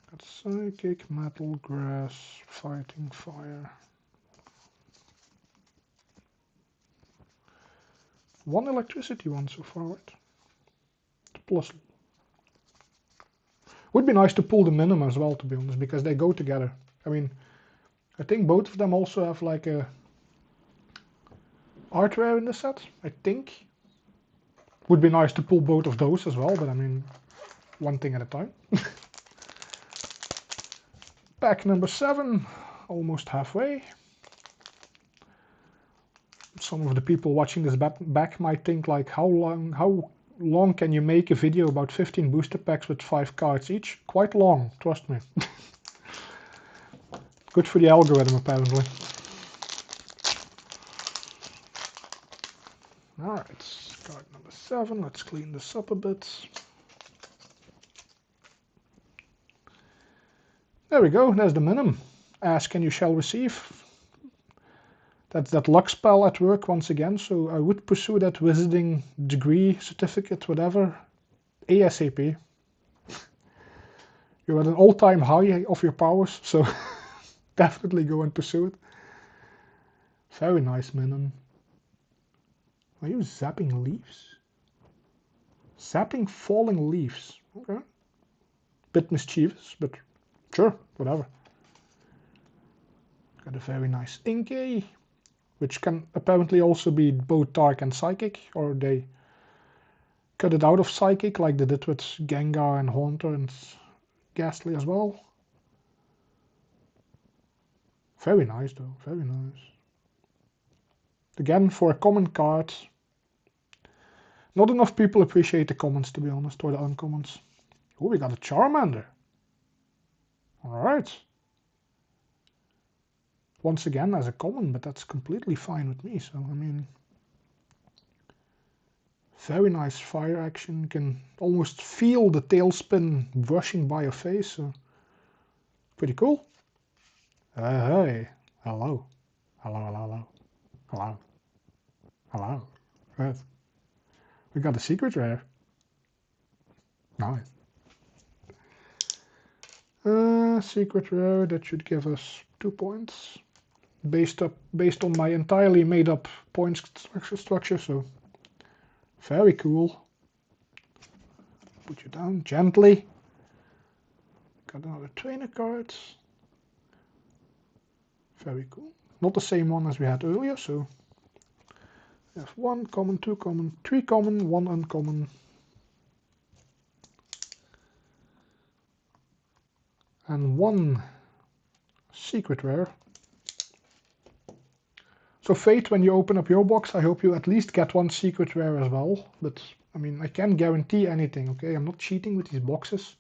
Got Psychic, Metal, Grass, Fighting, Fire. 1 electricity one so far, right? Plus. Would be nice to pull the minimum as well, to be honest, because they go together. I mean, I think both of them also have like a art rare in the set, I think. Would be nice to pull both of those as well, but I mean, one thing at a time. Pack number 7, almost halfway. Some of the people watching this back might think like, how long can you make a video about 15 booster packs with 5 cards each? Quite long, trust me. Good for the algorithm, apparently. Alright, card number 7, let's clean this up a bit. There we go, there's the minimum. Ask and you shall receive. That's that luck spell at work once again, so I would pursue that wizarding degree, certificate, whatever, ASAP. You're at an all-time high of your powers, so definitely go and pursue it. Very nice, minimum. Are you zapping leaves? Zapping falling leaves. Okay. Bit mischievous, but sure, whatever. Got a very nice Inkay which can apparently also be both dark and psychic, or they cut it out of psychic like they did with Gengar and Haunter and Ghastly as well. Very nice though, very nice. Again, for a common card, not enough people appreciate the commons, to be honest, or the uncommons. Oh, we got a Charmander. Alright. Once again as a common, but that's completely fine with me, so I mean... Very nice fire action, you can almost feel the tailspin brushing by your face, so... Pretty cool. Hey, hello. Hello, hello, hello. Hello. Hello. Right. We got a secret rare. Nice. Secret rare, that should give us 2 points. Based on my entirely made up point structure, so very cool. Put you down gently. Got another trainer card. Very cool. Not the same one as we had earlier, so we have 1 common, 2 common, 3 common, 1 uncommon. And 1 secret rare. So Fate, when you open up your box, I hope you at least get 1 secret rare as well. But, I mean, I can't guarantee anything, okay? I'm not cheating with these boxes.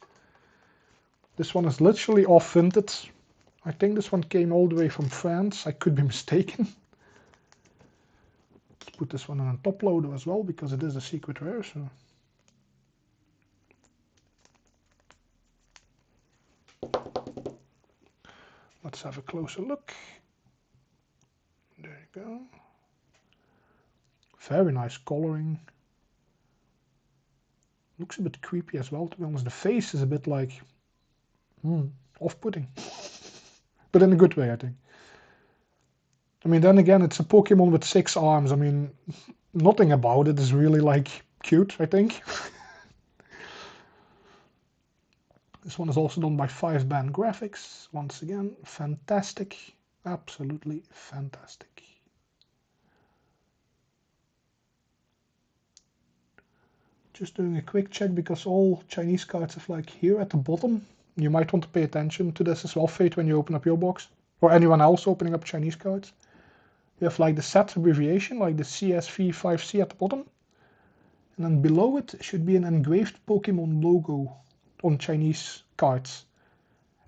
This one is literally off Vinted. I think this one came all the way from France. I could be mistaken. Let's put this one on a top loader as well, because it is a secret rare, so... Let's have a closer look. There you go. Very nice coloring. Looks a bit creepy as well, to be honest. The face is a bit like off-putting. But in a good way, I think. I mean, then again, it's a Pokemon with 6 arms. I mean, nothing about it is really like cute, I think. This one is also done by 5-band graphics. Once again, fantastic. Absolutely fantastic. Just doing a quick check because all Chinese cards have like here at the bottom. You might want to pay attention to this as well, Fate, when you open up your box. Or anyone else opening up Chinese cards. You have like the set abbreviation, like the CSV5C at the bottom. And then below it should be an engraved Pokemon logo on Chinese cards.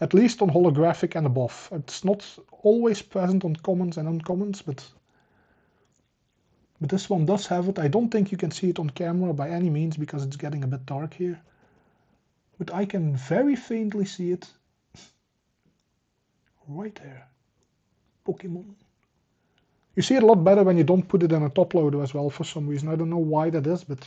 At least on holographic and above. It's not always present on commons and uncommons, but this one does have it. I don't think you can see it on camera by any means because it's getting a bit dark here. But I can very faintly see it. Right there. Pokemon. You see it a lot better when you don't put it in a top loader as well for some reason. I don't know why that is, but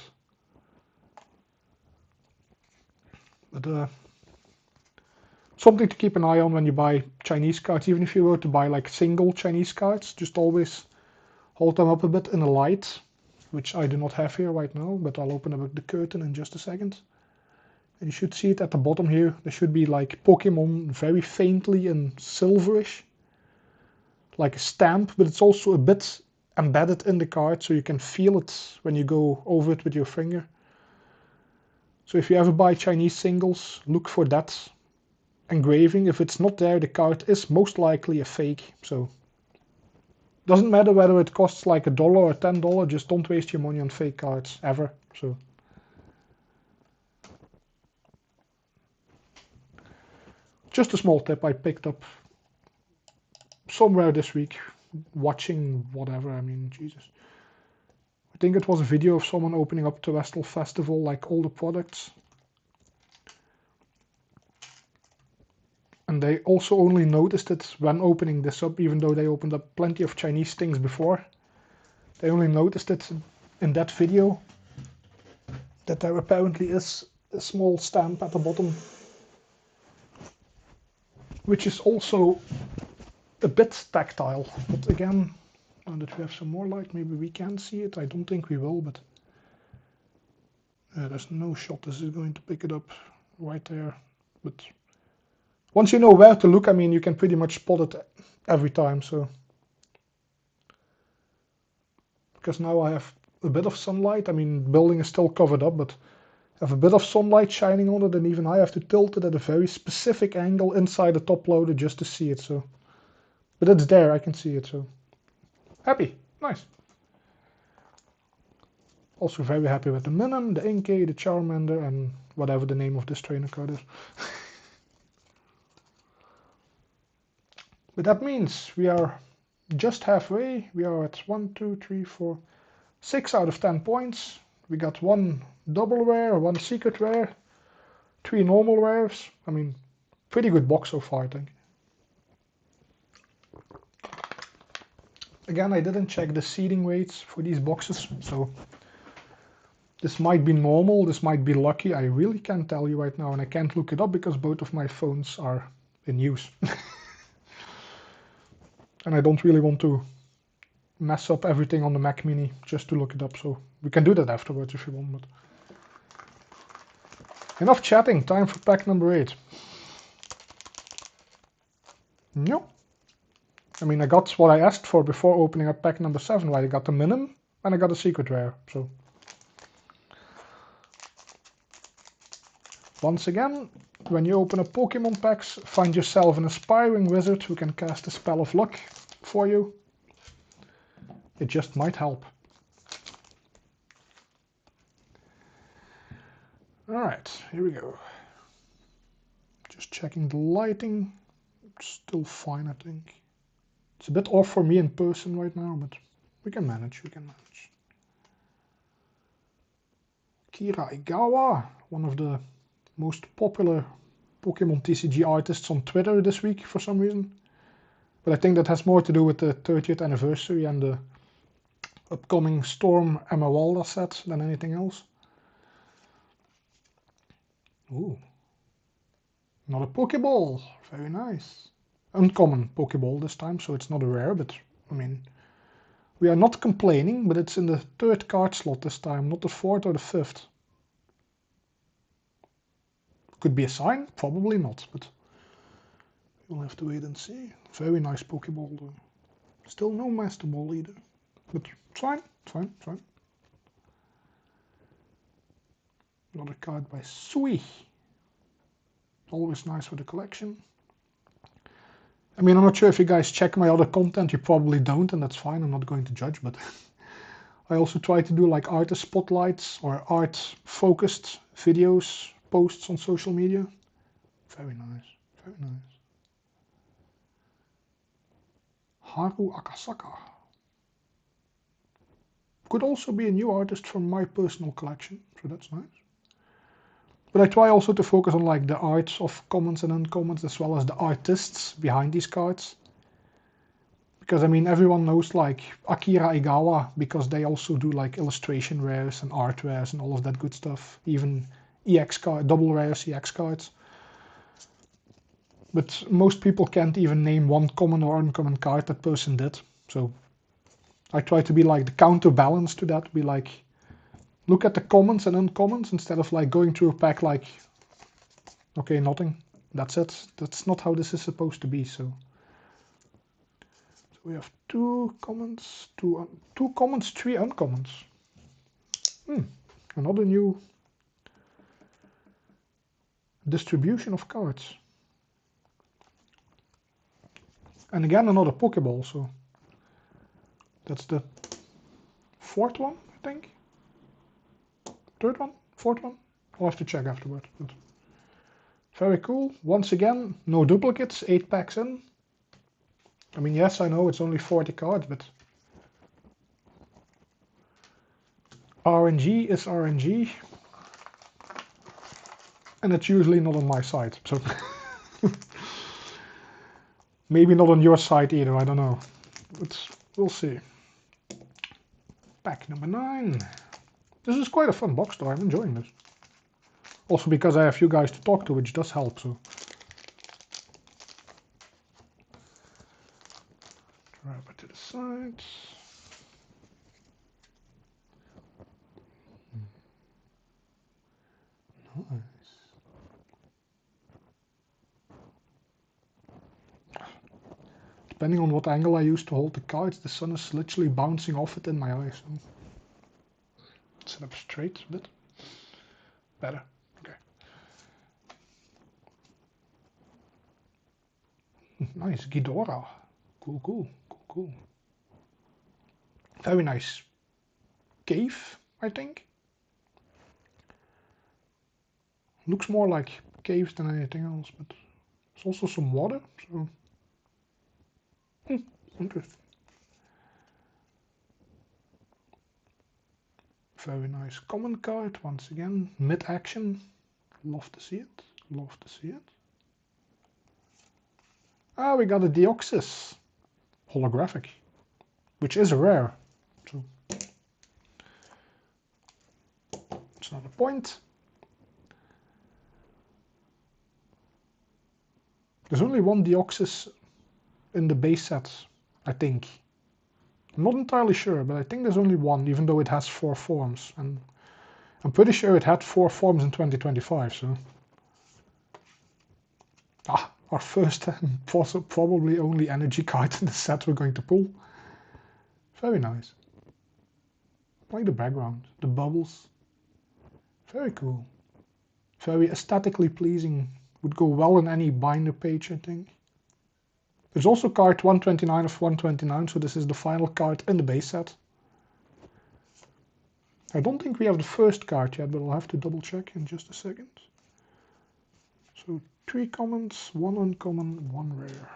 something to keep an eye on when you buy Chinese cards. Even if you were to buy like single Chinese cards, just always hold them up a bit in the light, which I do not have here right now, but I'll open up the curtain in just a second. And you should see it at the bottom here. There should be like Pokemon very faintly in silverish, like a stamp, but it's also a bit embedded in the card, so you can feel it when you go over it with your finger. So if you ever buy Chinese singles, look for that engraving. If it's not there, the card is most likely a fake. So doesn't matter whether it costs like $1 or $10, just don't waste your money on fake cards ever. So just a small tip I picked up somewhere this week watching whatever. I mean, Jesus. I think it was a video of someone opening up to Westel Festival, like all the products. And they also only noticed it when opening this up, even though they opened up plenty of Chinese things before. They only noticed it in that video, that there apparently is a small stamp at the bottom, which is also a bit tactile. But again, now that we have some more light, maybe we can see it. I don't think we will, but there's no shot this is going to pick it up right there. But once you know where to look, I mean, you can pretty much spot it every time, so. because now I have a bit of sunlight. I mean, the building is still covered up, but I have a bit of sunlight shining on it, and even I have to tilt it at a very specific angle inside the top loader just to see it. So, but it's there, I can see it. So happy, nice. Also very happy with the Minim, the Inkay, the Charmander, and whatever the name of this trainer card is. But that means we are just halfway. We are at 1, 2, 3, 4, 6 out of 10 points. We got 1 double rare, 1 secret rare, 3 normal rares. I mean, pretty good box so far, I think. Again, I didn't check the seeding weights for these boxes, so this might be normal, this might be lucky. I really can't tell you right now, and I can't look it up because both of my phones are in use. And I don't really want to mess up everything on the Mac Mini just to look it up, so we can do that afterwards if you want. But enough chatting, time for pack number 8. No. I mean, I got what I asked for before opening up pack number 7, right? I got the Minim and I got a secret rare, so. Once again, when you open up Pokemon packs, find yourself an aspiring wizard who can cast a spell of luck for you. It just might help. Alright, here we go. Just checking the lighting. Still fine, I think. It's a bit off for me in person right now, but we can manage, we can manage. Kira Igawa, one of the most popular Pokemon TCG artists on Twitter this week for some reason. But I think that has more to do with the 30th anniversary and the upcoming Storm Emeralda set than anything else. Ooh. Not a Pokeball. Very nice. Uncommon Pokeball this time, so it's not a rare, but I mean, we are not complaining, but it's in the 3rd card slot this time, not the 4th or the 5th. Could be a sign, probably not, but we'll have to wait and see. Very nice Pokeball though. Still no Master Ball either, but it's fine, it's fine, it's fine. Another card by Sui. Always nice for the collection. I mean, I'm not sure if you guys check my other content, you probably don't, and that's fine, I'm not going to judge, but I also try to do like artist spotlights or art-focused videos, posts on social media. Very nice, very nice. Haru Akasaka. Could also be a new artist from my personal collection, so that's nice. But I try also to focus on like the arts of commons and uncommons as well as the artists behind these cards. Because I mean everyone knows like Akira Igawa because they also do like illustration rares and art rares and all of that good stuff. Even EX card, double rares, EX cards. But most people can't even name one common or uncommon card that person did. So I try to be like the counterbalance to that, be like look at the commons and uncommons instead of like going through a pack like, okay, nothing, that's it. That's not how this is supposed to be. So we have 2 commons, 2 commons, 3 uncommons. Another new distribution of cards. And again another Pokeball, so that's the 4th one, I think. 3rd one? 4th one? I'll have to check afterward. But very cool. Once again, no duplicates, 8 packs in. I mean, yes, I know it's only 40 cards, but RNG is RNG. And it's usually not on my side, so maybe not on your side either, I don't know. But we'll see. Pack number 9. This is quite a fun box though, I'm enjoying this. Also because I have you guys to talk to, which does help, so. Drop it to the side. Nice. depending on what angle I use to hold the cards, the sun is literally bouncing off it in my eyes. So sit up straight a bit. Better. Okay. Nice. Ghidorah. Cool, cool, cool, cool. Very nice. Cave, I think. Looks more like caves than anything else, but there's also some water, so interesting. Very nice common card once again, mid-action. Love to see it. Love to see it. Ah, we got a Deoxys holographic, which is rare, so it's not a point. There's only one Deoxys in the base set, I think. I'm not entirely sure, but I think there's only one, even though it has 4 forms. And I'm pretty sure it had 4 forms in 2025, so... Ah, our first and probably only energy card in the set we're going to pull. Very nice. I like the background, the bubbles. Very cool. Very aesthetically pleasing. Would go well in any binder page, I think. There's also card 129 of 129, so this is the final card in the base set. I don't think we have the first card yet, but I'll have to double check in just a second. So 3 commons, 1 uncommon, 1 rare.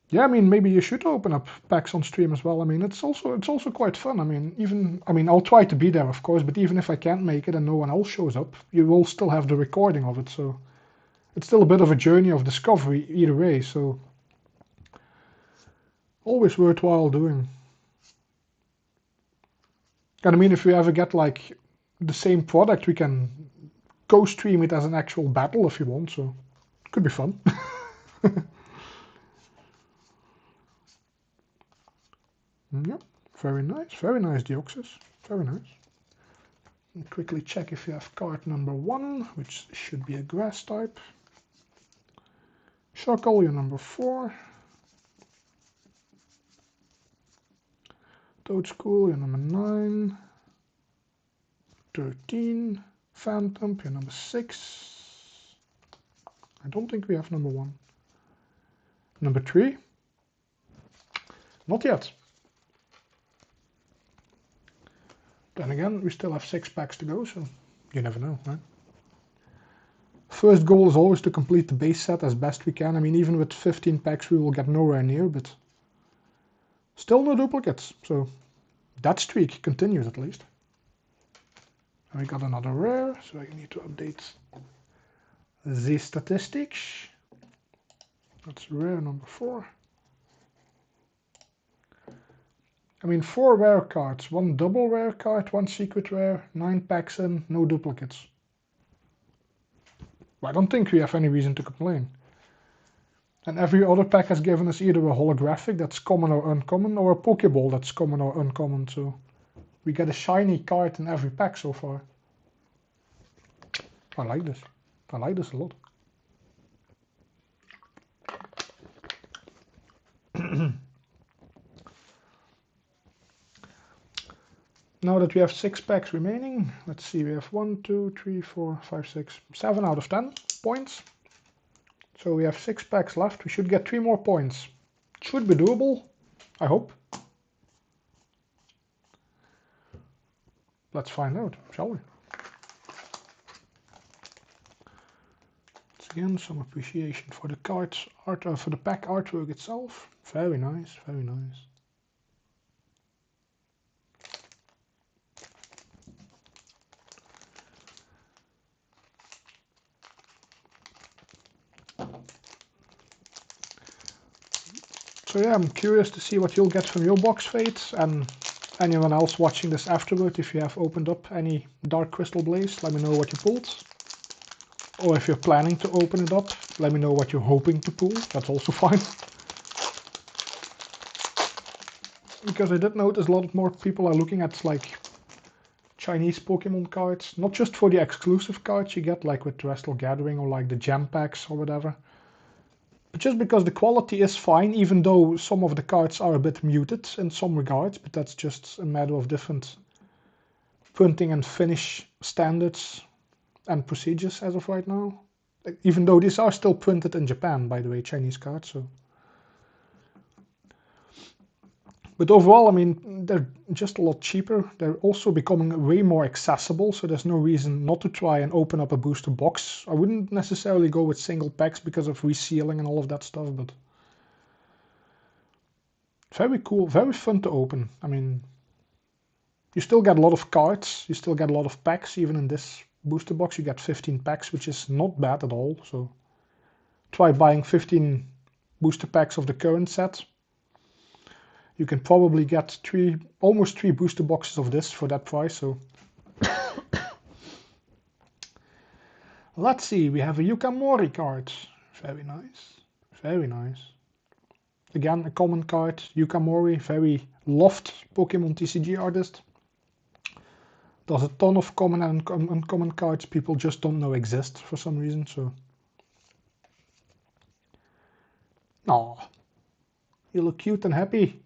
Yeah, I mean, maybe you should open up packs on stream as well. I mean, it's also quite fun. I mean, I'll try to be there, of course, but even if I can't make it and no one else shows up, you will still have the recording of it. So it's still a bit of a journey of discovery either way. So always worthwhile doing. And I mean, if we ever get like the same product, we can co-stream it as an actual battle if you want. So it could be fun. Yep, very nice Deoxys, very nice. And quickly check if you have card number 1, which should be a grass type. Shuckle, you're number 4. Toadstool, you're number 9. 13. Phantom, you're number 6. I don't think we have number 1. Number 3? Not yet. Then again, we still have 6 packs to go, so you never know, right? First goal is always to complete the base set as best we can. I mean, even with 15 packs, we will get nowhere near, but still no duplicates, so that streak continues at least. And we got another rare, so I need to update the statistics. That's rare number 4. I mean, 4 rare cards, 1 double rare card, 1 secret rare, 9 packs in, no duplicates. I don't think we have any reason to complain. And every other pack has given us either a holographic that's common or uncommon, or a Pokeball that's common or uncommon, so we get a shiny card in every pack so far. I like this. I like this a lot. Now that we have 6 packs remaining, let's see, we have 1, 2, 3, 4, 5, 6, 7 out of 10 points. So we have 6 packs left. We should get 3 more points. It should be doable, I hope. Let's find out, shall we? Once again, some appreciation for the cards art, for the pack artwork itself. Very nice, very nice. So yeah, I'm curious to see what you'll get from your box fates, and anyone else watching this afterward, if you have opened up any Dark Crystal Blaze, let me know what you pulled. Or if you're planning to open it up, let me know what you're hoping to pull, that's also fine. Because I did notice a lot more people are looking at like Chinese Pokemon cards, not just for the exclusive cards you get like with Terrestrial Gathering or like the gem packs or whatever, but just because the quality is fine, even though some of the cards are a bit muted in some regards, but that's just a matter of different printing and finish standards and procedures as of right now. Even though these are still printed in Japan, by the way, Chinese cards. So, but overall, I mean, they're just a lot cheaper. They're also becoming way more accessible, so there's no reason not to try and open up a booster box. I wouldn't necessarily go with single packs because of resealing and all of that stuff, but very cool, very fun to open. I mean, you still get a lot of cards, you still get a lot of packs. Even in this booster box, you get 15 packs, which is not bad at all. So try buying 15 booster packs of the current set. You can probably get almost three booster boxes of this for that price. So let's see, we have a Yukamori card. Very nice, very nice. Again, a common card, Yukamori, very loved Pokemon TCG artist. Does a ton of common and uncommon cards people just don't know exist for some reason. So, oh, you look cute and happy.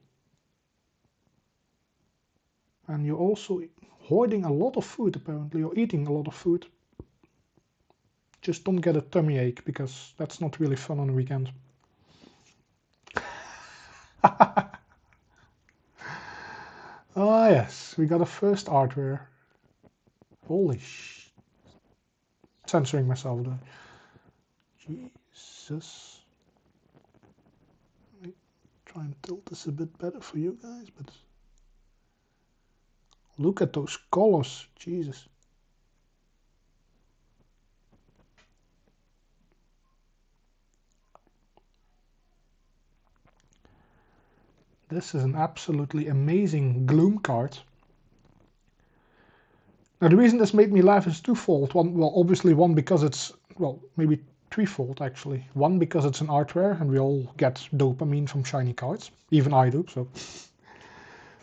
And you're also hoarding a lot of food, apparently. You're eating a lot of food. Just don't get a tummy ache, because that's not really fun on a weekend. Ah, yes, we got a first artware. Holy sh... Censoring myself though. Jesus. Let me try and tilt this a bit better for you guys, but... Look at those colors, Jesus. This is an absolutely amazing Gloom card. Now the reason this made me laugh is twofold. Well, obviously one because it's, well, maybe threefold actually. One because it's an artware and we all get dopamine from shiny cards. Even I do, so.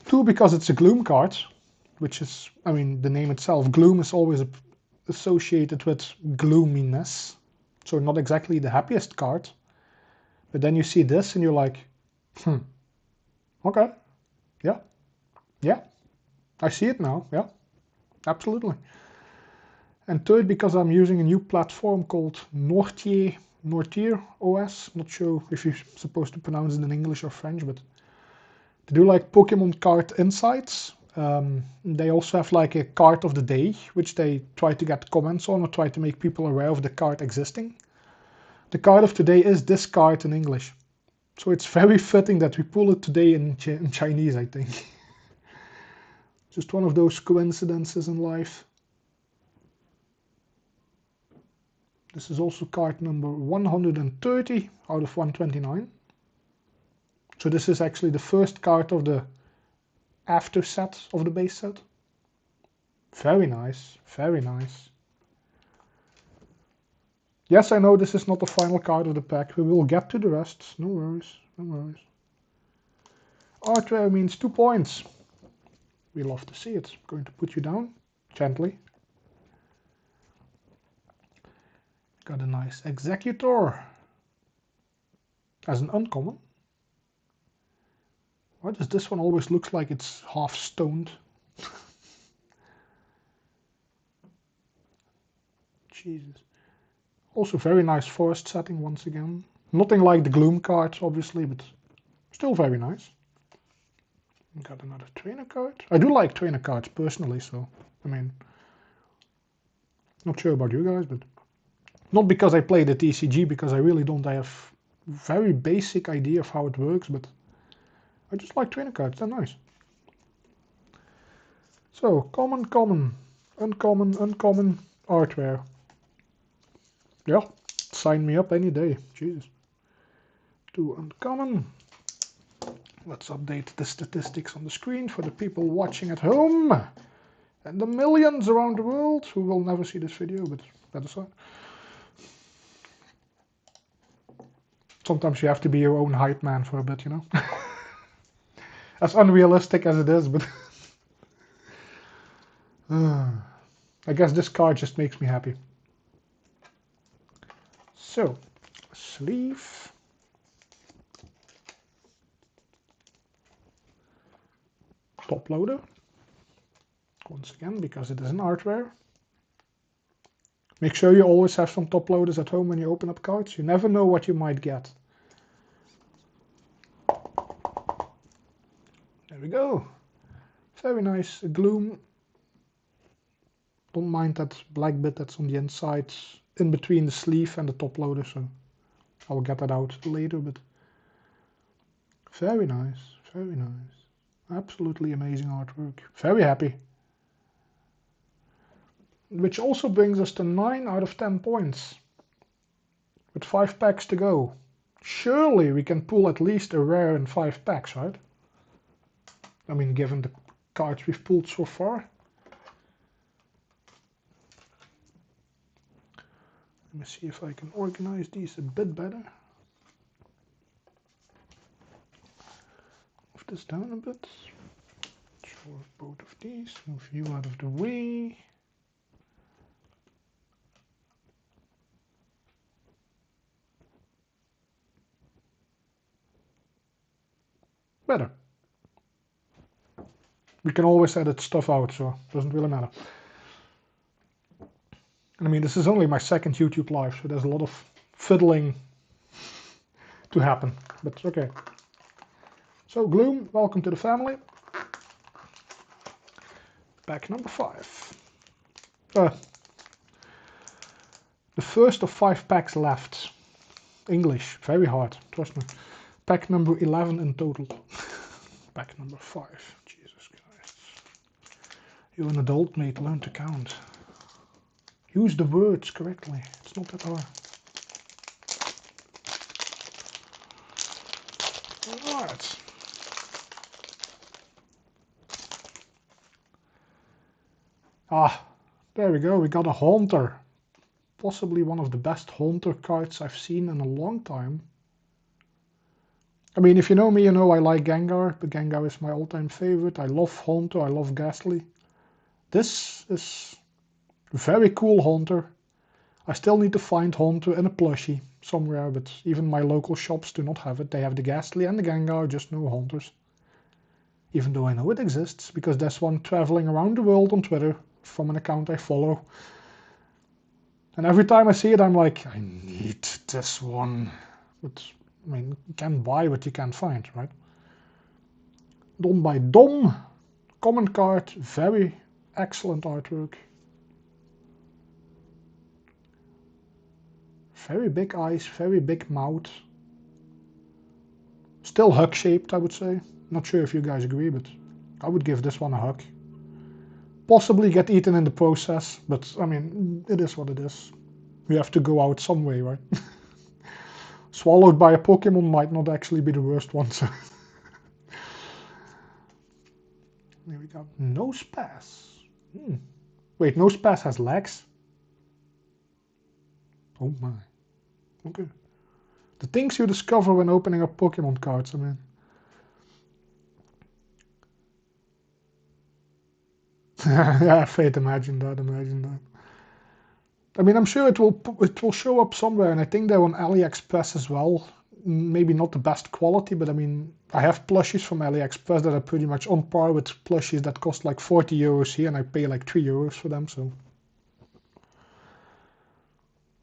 Two, because it's a Gloom card, which is, I mean, the name itself, Gloom is always associated with gloominess. So not exactly the happiest card. But then you see this and you're like, okay, yeah, I see it now, yeah, absolutely. And third, because I'm using a new platform called Nortier OS. Not sure if you're supposed to pronounce it in English or French, but they do like Pokemon card insights. They also have like a card of the day, which they try to get comments on or try to make people aware of the card existing. The card of today is this card in English. So it's very fitting that we pull it today in Chinese, I think. Just one of those coincidences in life. This is also card number 130 out of 129. So this is actually the first card of the after set of the base set. Very nice, very nice. Yes, I know this is not the final card of the pack. We will get to the rest. No worries, no worries. Artware means 2 points. We love to see it. I'm going to put you down gently. Got a nice Executor as an uncommon. Why does this one always look like it's half stoned? Jesus. Also very nice forest setting once again. Nothing like the Gloom cards, obviously, but still very nice. Got another trainer card. I do like trainer cards personally, so, I mean, not sure about you guys, but not because I play the TCG, because I really don't have very basic idea of how it works, but I just like trainer cards, they're nice. So, common, common, uncommon, uncommon, artware. Yeah, sign me up any day, Jesus. 2 uncommon. Let's update the statistics on the screen for the people watching at home and the millions around the world who will never see this video, but that aside. Sometimes you have to be your own hype man for a bit, you know? As unrealistic as it is, but... I guess this card just makes me happy. So, sleeve. Top loader. Once again, because it is an artware. Make sure you always have some top loaders at home when you open up cards. You never know what you might get. There we go. Very nice. Gloom. Don't mind that black bit that's on the inside, in between the sleeve and the top loader, so I will get that out later, but very nice, very nice. Absolutely amazing artwork. Very happy. Which also brings us to 9 out of 10 points. With 5 packs to go. Surely we can pull at least a rare in 5 packs, right? I mean, given the cards we've pulled so far. Let me see if I can organize these a bit better. Move this down a bit. Show both of these. Move you out of the way. Better. We can always edit stuff out, so it doesn't really matter. And I mean, this is only my second YouTube live, so there's a lot of fiddling to happen, but okay. So Gloom, welcome to the family. Pack number 5. The first of 5 packs left. English, very hard, trust me. Pack number 11 in total. Pack number 5, Jesus Christ. You're an adult, mate, learn to count. Use the words correctly, it's not that hard. Alright. Ah, there we go, we got a Haunter. Possibly one of the best Haunter cards I've seen in a long time. I mean, if you know me, you know I like Gengar, but Gengar is my all-time favorite. I love Haunter, I love Ghastly. This is a very cool Haunter. I still need to find Haunter in a plushie somewhere, but even my local shops do not have it. They have the Ghastly and the Gengar, just no Haunters. Even though I know it exists, because there's one traveling around the world on Twitter from an account I follow. And every time I see it, I'm like, I need this one. But, I mean, you can buy what you can find, right? Done by Dom. Common card, very excellent artwork. Very big eyes, very big mouth. Still hug-shaped, I would say. Not sure if you guys agree, but I would give this one a hug. Possibly get eaten in the process, but I mean, it is what it is. We have to go out some way, right? Swallowed by a Pokemon might not actually be the worst one, so. Here we go. Nosepass. Wait, Nosepass has legs? Oh my. Okay. The things you discover when opening up Pokemon cards, I mean. Yeah, Fate, imagine that, imagine that. I mean, I'm sure it will show up somewhere, and I think they're on AliExpress as well. Maybe not the best quality, but I mean, I have plushies from AliExpress that are pretty much on par with plushies that cost like 40 euros here, and I pay like 3 euros for them, so.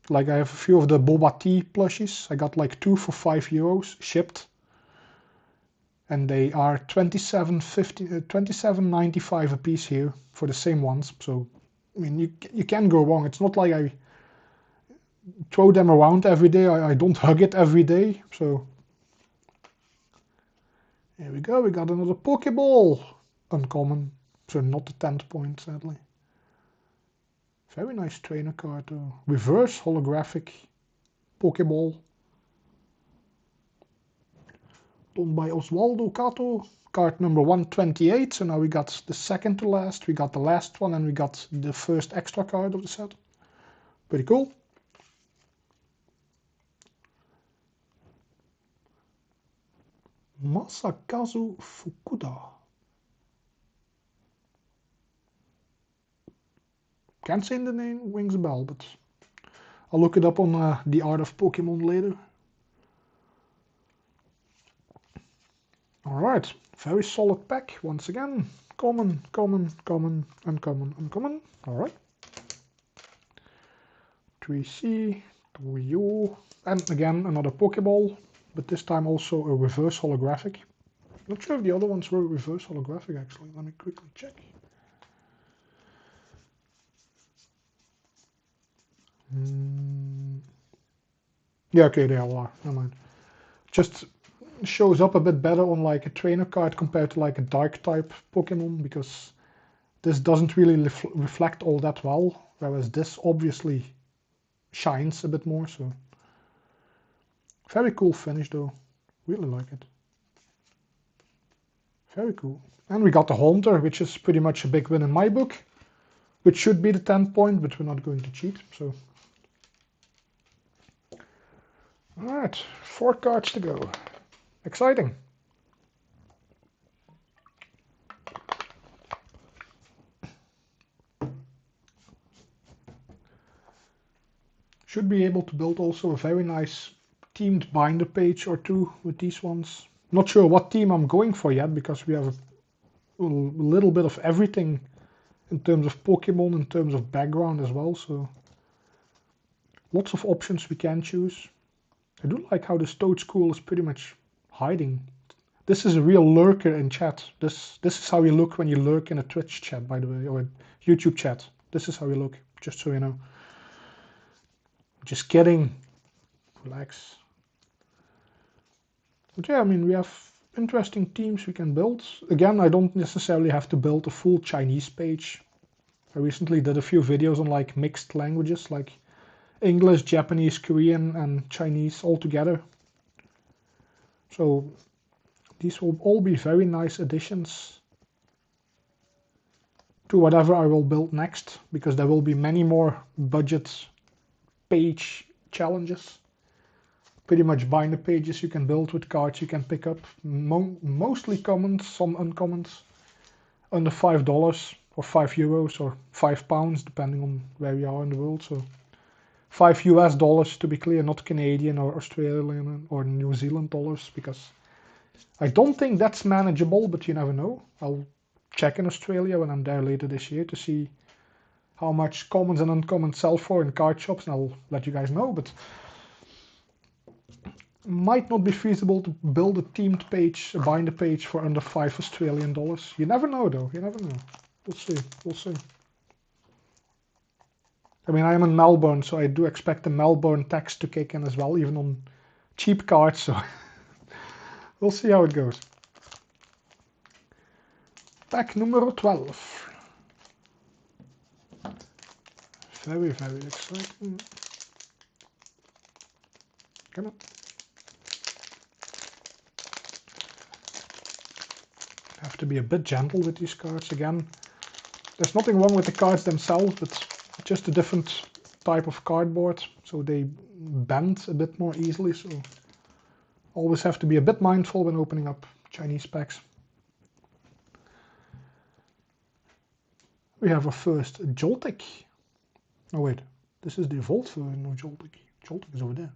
Like, I have a few of the Boba Tea plushies. I got like 2 for 5 euros shipped. And they are 27.95 a piece here for the same ones. So, I mean, you can go wrong. It's not like I throw them around every day. I don't hug it every day. So, here we go. We got another Pokeball. Uncommon. So, not the 10th point, sadly. Very nice trainer card, though. Reverse holographic Pokeball. Done by Oswaldo Cato. Card number 128. So now we got the second to last. We got the last one, and we got the first extra card of the set. Pretty cool. Masakazu Fukuda. Can't say the name rings a bell, but I'll look it up on The Art of Pokemon later. Alright, very solid pack once again. Common, common, common, uncommon, uncommon. Alright. 3C, 3U, and again another Pokeball, but this time also a reverse holographic. Not sure if the other ones were reverse holographic actually. Let me quickly check. Yeah, okay, they all are. Never mind. Just shows up a bit better on like a trainer card compared to like a dark type Pokemon, because this doesn't really reflect all that well, whereas this obviously shines a bit more. So very cool finish though. Really like it. Very cool. And we got the Haunter, which is pretty much a big win in my book, which should be the 10th point, but we're not going to cheat. So alright, 4 cards to go. Exciting. Should be able to build also a very nice teamed binder page or two with these ones. Not sure what team I'm going for yet, because we have a little bit of everything in terms of Pokemon, in terms of background as well, so lots of options we can choose. I do like how this Toad School is pretty much hiding. This is a real lurker in chat. This is how you look when you lurk in a Twitch chat, by the way, or a YouTube chat. This is how you look, just so you know. Just kidding. Relax. But yeah, I mean, we have interesting teams we can build. Again, I don't necessarily have to build a full Chinese page. I recently did a few videos on like mixed languages, like English, Japanese, Korean, and Chinese all together. So these will all be very nice additions to whatever I will build next, because there will be many more budget page challenges. Pretty much binder pages you can build with cards you can pick up. Mostly commons, some uncommons, under $5 or €5 or £5, depending on where you are in the world. So $5 to be clear, not Canadian or Australian or New Zealand dollars, because I don't think that's manageable, but you never know. I'll check in Australia when I'm there later this year to see how much commons and uncommons sell for in card shops, and I'll let you guys know. But might not be feasible to build a teamed page, a binder page for under $5 Australian. You never know though, you never know. We'll see, we'll see. I mean, I am in Melbourne, so I do expect the Melbourne tax to kick in as well, even on cheap cards, so we'll see how it goes. Pack number 12. Very, very exciting. Come on. Have to be a bit gentle with these cards again. There's nothing wrong with the cards themselves, but just a different type of cardboard, so they bend a bit more easily. So always have to be a bit mindful when opening up Chinese packs. We have our first Joltik. Oh wait, this is the evolved version of Joltik. Joltik is over there.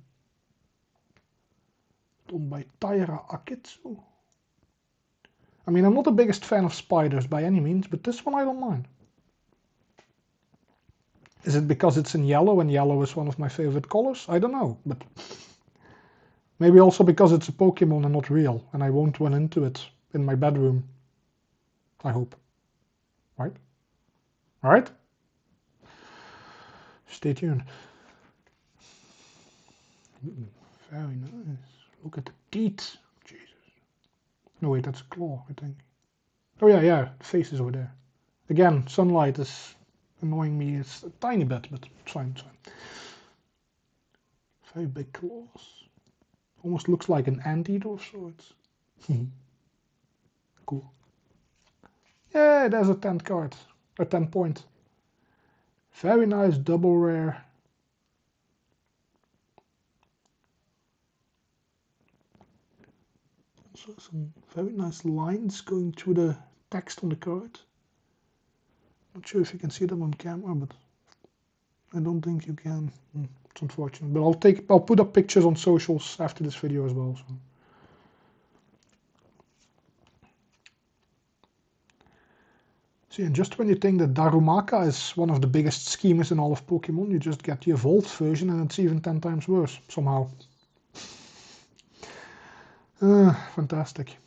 Done by Taira Akitsu. I mean, I'm not the biggest fan of spiders by any means, but this one I don't mind. Is it because it's in yellow and yellow is one of my favorite colors? I don't know, but maybe also because it's a Pokemon and not real, and I won't run into it in my bedroom. I hope. Right? Alright? Stay tuned. Very nice. Look at the teeth. Jesus. No, wait, that's a claw, I think. Oh yeah, the face is over there. Again, sunlight is annoying me. It's a tiny bit, but it's fine, it's fine. Very big claws. Almost looks like an anteater of sorts. Cool. Yeah, there's a 10th card. A 10 point. Very nice double rare. Also some very nice lines going through the text on the card. Not sure if you can see them on camera, but I don't think you can. It's unfortunate, but I'll put up pictures on socials after this video as well. So. See, and just when you think that Darumaka is one of the biggest schemers in all of Pokemon, you just get the evolved version and it's even 10 times worse, somehow. Fantastic.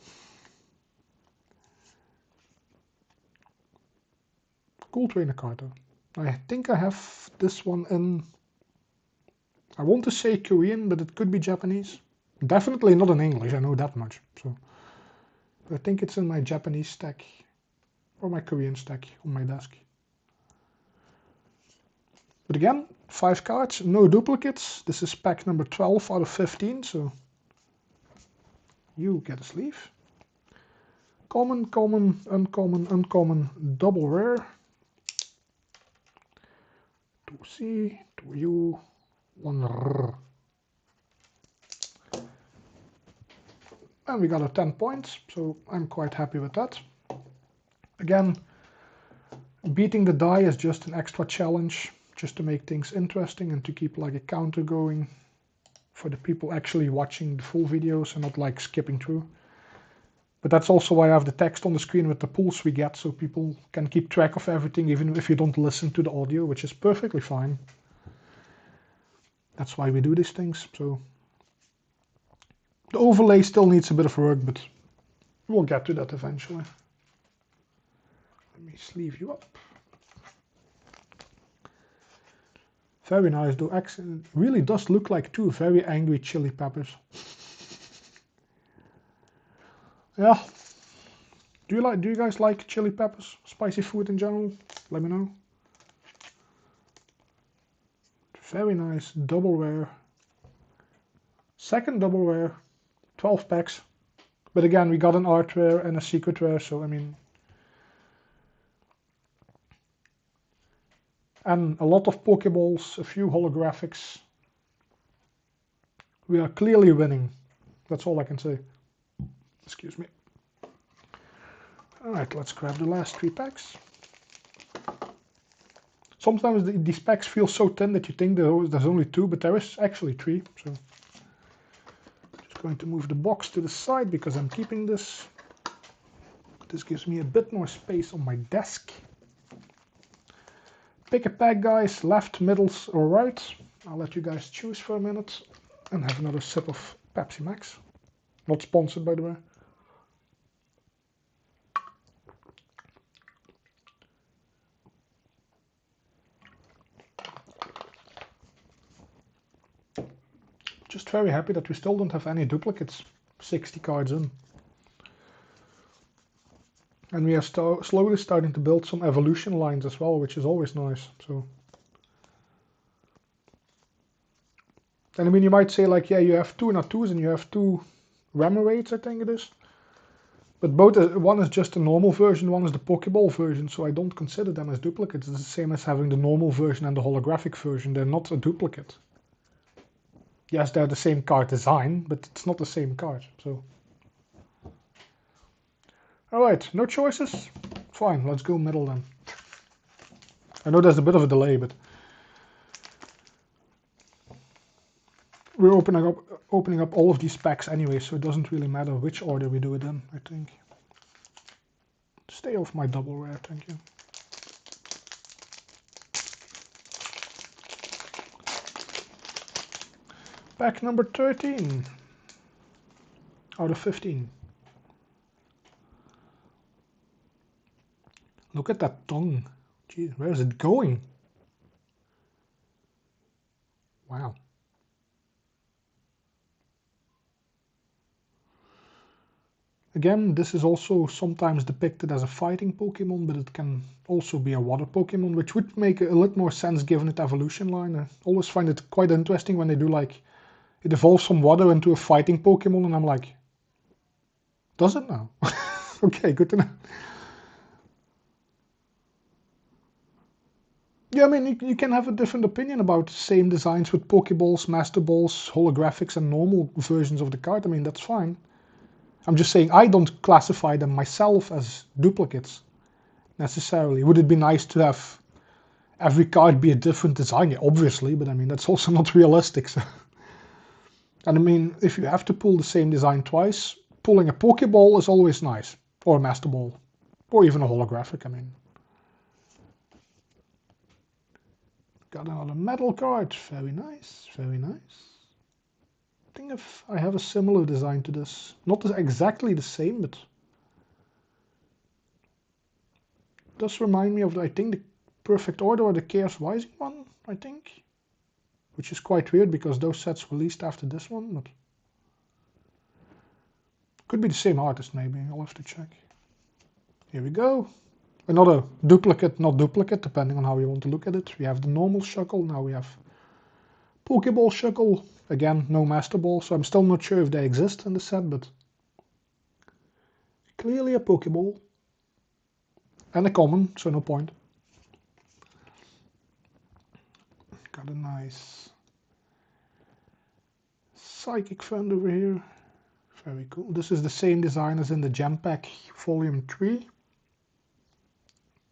Cool trainer card though. I think I have this one in, I want to say Korean, but it could be Japanese. Definitely not in English, I know that much. So I think it's in my Japanese stack. Or my Korean stack on my desk. But again, 5 cards, no duplicates. This is pack number 12 out of 15, so you get a sleeve. Common, common, uncommon, uncommon, double rare. 2C, 2U, 1 R. And we got a 10 points, so I'm quite happy with that. Again, beating the die is just an extra challenge, just to make things interesting and to keep like a counter going for the people actually watching the full videos and not like skipping through. But that's also why I have the text on the screen with the pulls we get, so people can keep track of everything even if you don't listen to the audio, which is perfectly fine. That's why we do these things. So the overlay still needs a bit of work, but we'll get to that eventually. Let me sleeve you up. Very nice, though. Accent really does look like 2 very angry chili peppers. Yeah. Do you guys like chili peppers? Spicy food in general? Let me know. Very nice, double rare. Second double rare, 12 packs. But again, we got an art rare and a secret rare, so I mean. And a lot of Pokeballs, a few holographics. We are clearly winning. That's all I can say. Excuse me. Alright, let's grab the last 3 packs. Sometimes these packs feel so thin that you think there's only 2, but there is actually 3. So just going to move the box to the side because I'm keeping this. This gives me a bit more space on my desk. Pick a pack, guys, left, middles, or right. I'll let you guys choose for a minute and have another sip of Pepsi Max. Not sponsored, by the way. Just very happy that we still don't have any duplicates. 60 cards in. And we are slowly starting to build some evolution lines as well, which is always nice. So, and I mean, you might say like, yeah, you have 2 Natus and you have 2 Remorates, I think it is. But both, one is just a normal version, one is the Pokeball version, so I don't consider them as duplicates. It's the same as having the normal version and the holographic version. They're not a duplicate. Yes, they're the same card design, but it's not the same card. So, alright, no choices? Fine, let's go middle then. I know there's a bit of a delay, but we're opening up all of these packs anyway, so it doesn't really matter which order we do it in, I think. Stay off my double rare, thank you. Pack number 13 out of 15. Look at that tongue. Jeez, where is it going? Wow. Again, this is also sometimes depicted as a fighting Pokemon, but it can also be a water Pokemon, which would make a little more sense given its evolution line. I always find it quite interesting when they do like, it evolves from water into a fighting Pokemon, and I'm like, does it now? Okay, good to know. Yeah, I mean, you can have a different opinion about same designs with Pokeballs, Master Balls, holographics, and normal versions of the card. I mean, that's fine. I'm just saying I don't classify them myself as duplicates, necessarily. Would it be nice to have every card be a different design, yeah, obviously, but I mean, that's also not realistic. So. And I mean, if you have to pull the same design twice, pulling a Pokeball is always nice, or a Master Ball, or even a holographic, I mean. Got another metal card, very nice, very nice. I think if I have a similar design to this, not exactly the same, but it does remind me of, I think, the Perfect Order or the Chaos Rising one, I think. Which is quite weird because those sets released after this one, but could be the same artist maybe, I'll have to check. Here we go. Another duplicate, not duplicate, depending on how you want to look at it. We have the normal Shuckle, now we have Pokeball Shuckle. Again, no Master Ball, so I'm still not sure if they exist in the set, but clearly a Pokeball. And a common, so no point. Got a nice Psychic Friend over here. Very cool. This is the same design as in the Gem Pack Volume 3.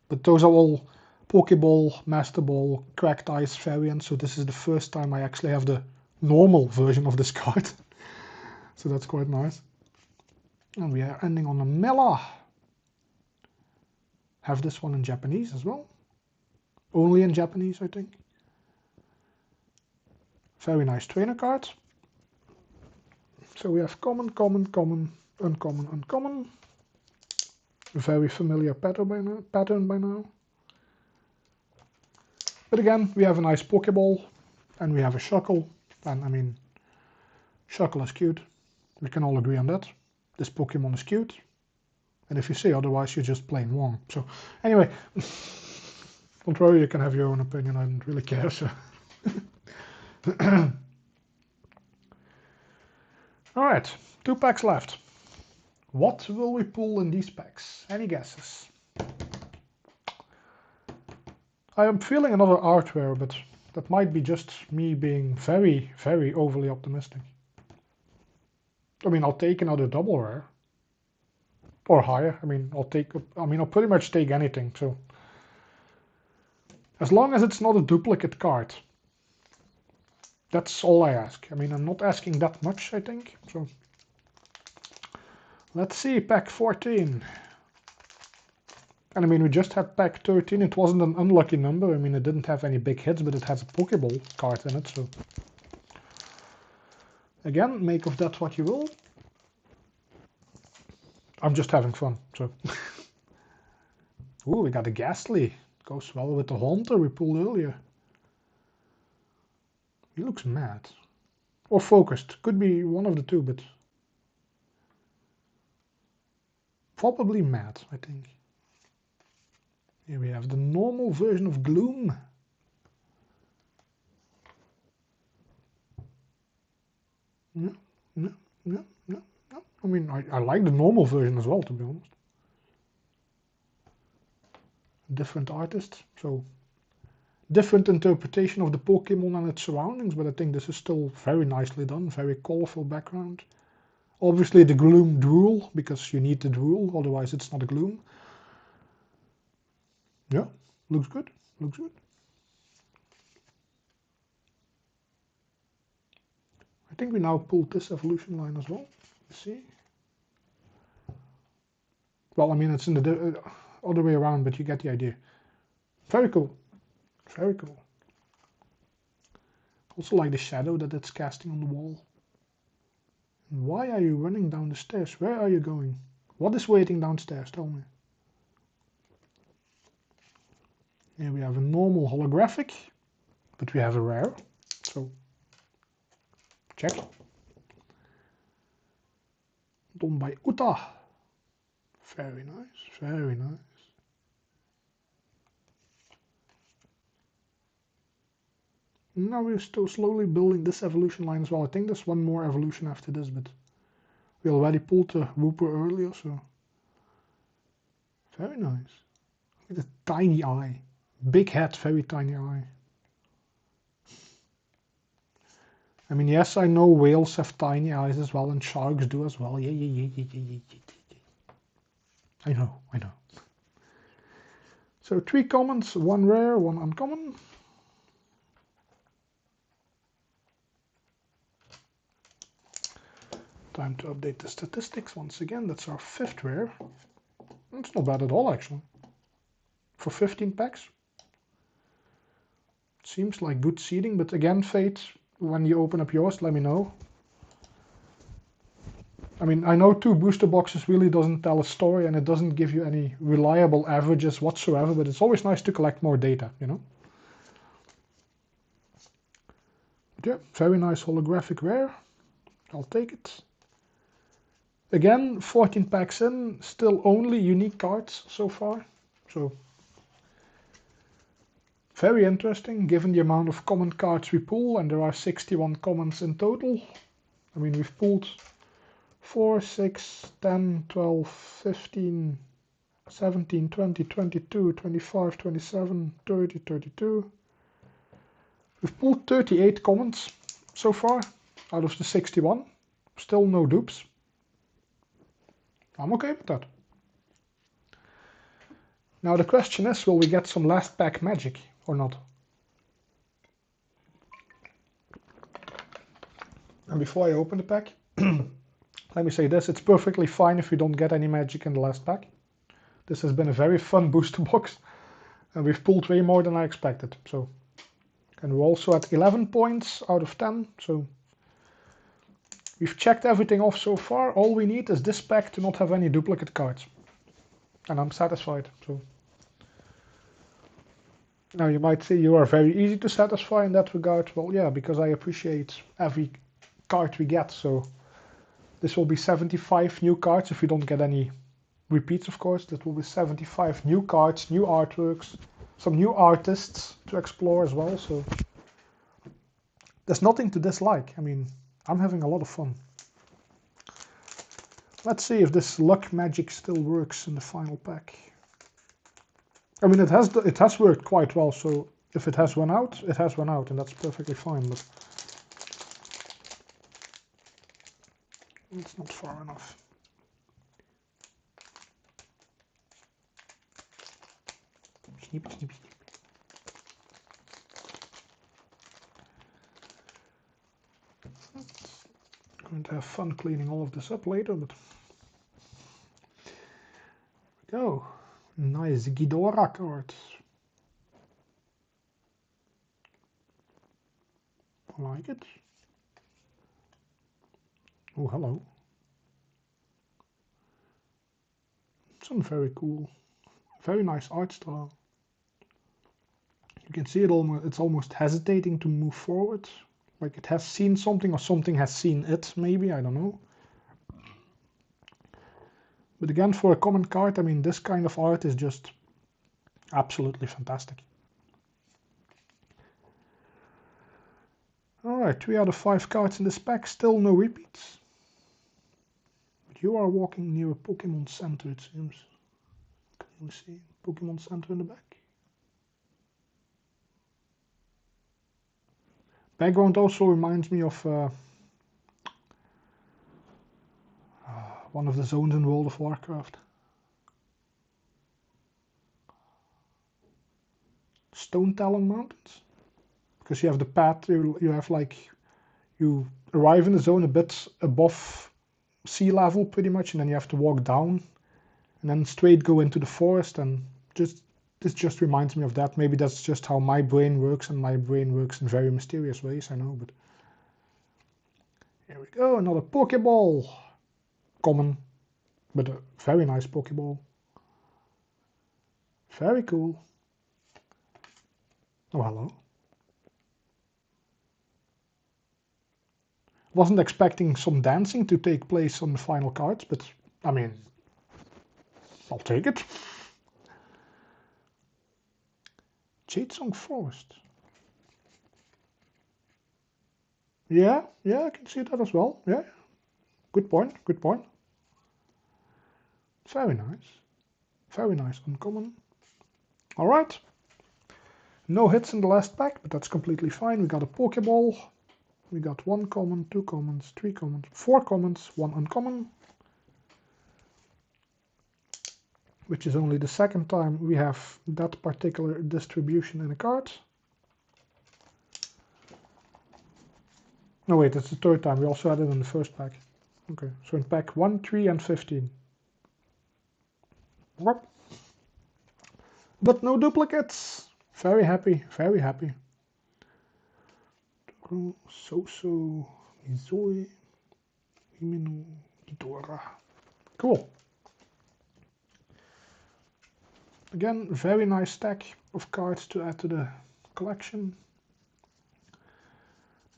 But those are all Pokeball, Master Ball, Cracked Ice variants, so this is the first time I actually have the normal version of this card. So that's quite nice. And we are ending on a Mela. Have this one in Japanese as well. Only in Japanese, I think. Very nice trainer card. So we have common, common, common, uncommon, uncommon. Very familiar pattern by now. But again, we have a nice Pokeball and we have a Shuckle. And I mean, Shuckle is cute. We can all agree on that. This Pokemon is cute. And if you say otherwise, you're just plain wrong. So anyway, don't worry, you can have your own opinion. I don't really care. So. Alright, 2 packs left. What will we pull in these packs? Any guesses? I am feeling another art rare, but that might be just me being very, very overly optimistic. I mean, I'll take another double rare. Or higher. I mean, I'll pretty much take anything, so. As long as it's not a duplicate card. That's all I ask. I mean, I'm not asking that much, I think. So let's see, pack 14. And I mean, we just had pack 13. It wasn't an unlucky number. I mean, it didn't have any big hits, but it has a Pokeball card in it. So again, make of that what you will. I'm just having fun. So ooh, we got a Ghastly. Goes well with the Haunter we pulled earlier. He looks mad. Or focused. Could be one of the two, but probably mad, I think. Here we have the normal version of Gloom. No. I mean, I like the normal version as well, to be honest. Different artist, so different interpretation of the Pokemon and its surroundings, but I think this is still very nicely done, very colorful background. Obviously the Gloom drool, because you need the drool, otherwise it's not a Gloom. Yeah, looks good, looks good. I think we now pulled this evolution line as well. Let's see. Well, I mean, it's in the other way around, but you get the idea. Very cool. Very cool. Also like the shadow that it's casting on the wall. And why are you running down the stairs? Where are you going? What is waiting downstairs? Tell me. Here we have a normal holographic, but we have a rare. So, check. Done by Uta. Very nice, very nice. Now we're still slowly building this evolution line as well. I think there's one more evolution after this, but we already pulled the Wooper earlier, so. Very nice. Look at the tiny eye. Big head, very tiny eye. I mean, yes, I know whales have tiny eyes as well, and sharks do as well. Yeah. I know. So 3 commons, 1 rare, 1 uncommon. Time to update the statistics once again. That's our 5th rare. It's not bad at all, actually. For 15 packs. Seems like good seeding, but again, Fate, when you open up yours, let me know. I mean, I know 2 booster boxes really doesn't tell a story and it doesn't give you any reliable averages whatsoever, but it's always nice to collect more data, you know? But yeah, very nice holographic rare. I'll take it. Again, 14 packs in, still only unique cards so far. So, very interesting, given the amount of common cards we pull, and there are 61 commons in total. I mean, we've pulled 4, 6, 10, 12, 15, 17, 20, 22, 25, 27, 30, 32. We've pulled 38 commons so far out of the 61. Still no dupes. I'm okay with that. Now the question is, will we get some last pack magic or not? And before I open the pack, let me say this, it's perfectly fine if we don't get any magic in the last pack. This has been a very fun booster box, and we've pulled way more than I expected. So, and we're also at 11 points out of 10, so we've checked everything off so far. All we need is this pack to not have any duplicate cards. And I'm satisfied. So now you might say you are very easy to satisfy in that regard. Well, yeah, because I appreciate every card we get. So this will be 75 new cards if we don't get any repeats, of course. That will be 75 new cards, new artworks, some new artists to explore as well. So there's nothing to dislike. I mean, I'm having a lot of fun. Let's see if this luck magic still works in the final pack. I mean, it has worked quite well, so if it has run out, it has run out, and that's perfectly fine, but it's not far enough. Snip, snip, snip. I'm going to have fun cleaning all of this up later, but there we go. Nice Ghidorah card. I like it. Oh, hello. Some very cool, very nice art style. You can see it's almost hesitating to move forward. Like it has seen something or something has seen it, maybe, I don't know. But again, for a common card, I mean, this kind of art is just absolutely fantastic. Alright, 3 out of 5 cards in this pack, still no repeats. But you are walking near a Pokemon Center, it seems. Can you see Pokemon Center in the back? Background also reminds me of one of the zones in World of Warcraft. Stone Talon Mountains? Because you have the path, you have like, you arrive in the zone a bit above sea level pretty much, and then you have to walk down and then straight go into the forest, and this just reminds me of that. Maybe that's just how my brain works, and my brain works in very mysterious ways, I know, but here we go, another Pokeball. Common, but a very nice Pokeball. Very cool. Oh, hello. Wasn't expecting some dancing to take place on the final cards, but I mean, I'll take it. Jadesong Forest. Yeah, I can see that as well. Yeah, good point, good point. Very nice uncommon. All right, no hits in the last pack, but that's completely fine. We got a Pokeball. We got 1 common, 2 commons, 3 commons, 4 commons, 1 uncommon. which is only the second time we have that particular distribution in a card. No wait, it's the third time, we also had it in the first pack. Okay, so in pack 1, 3 and 15. Yep. But no duplicates! Very happy, very happy. So-so, Izoi, Himeno, Ghidorah. Cool. Again, very nice stack of cards to add to the collection.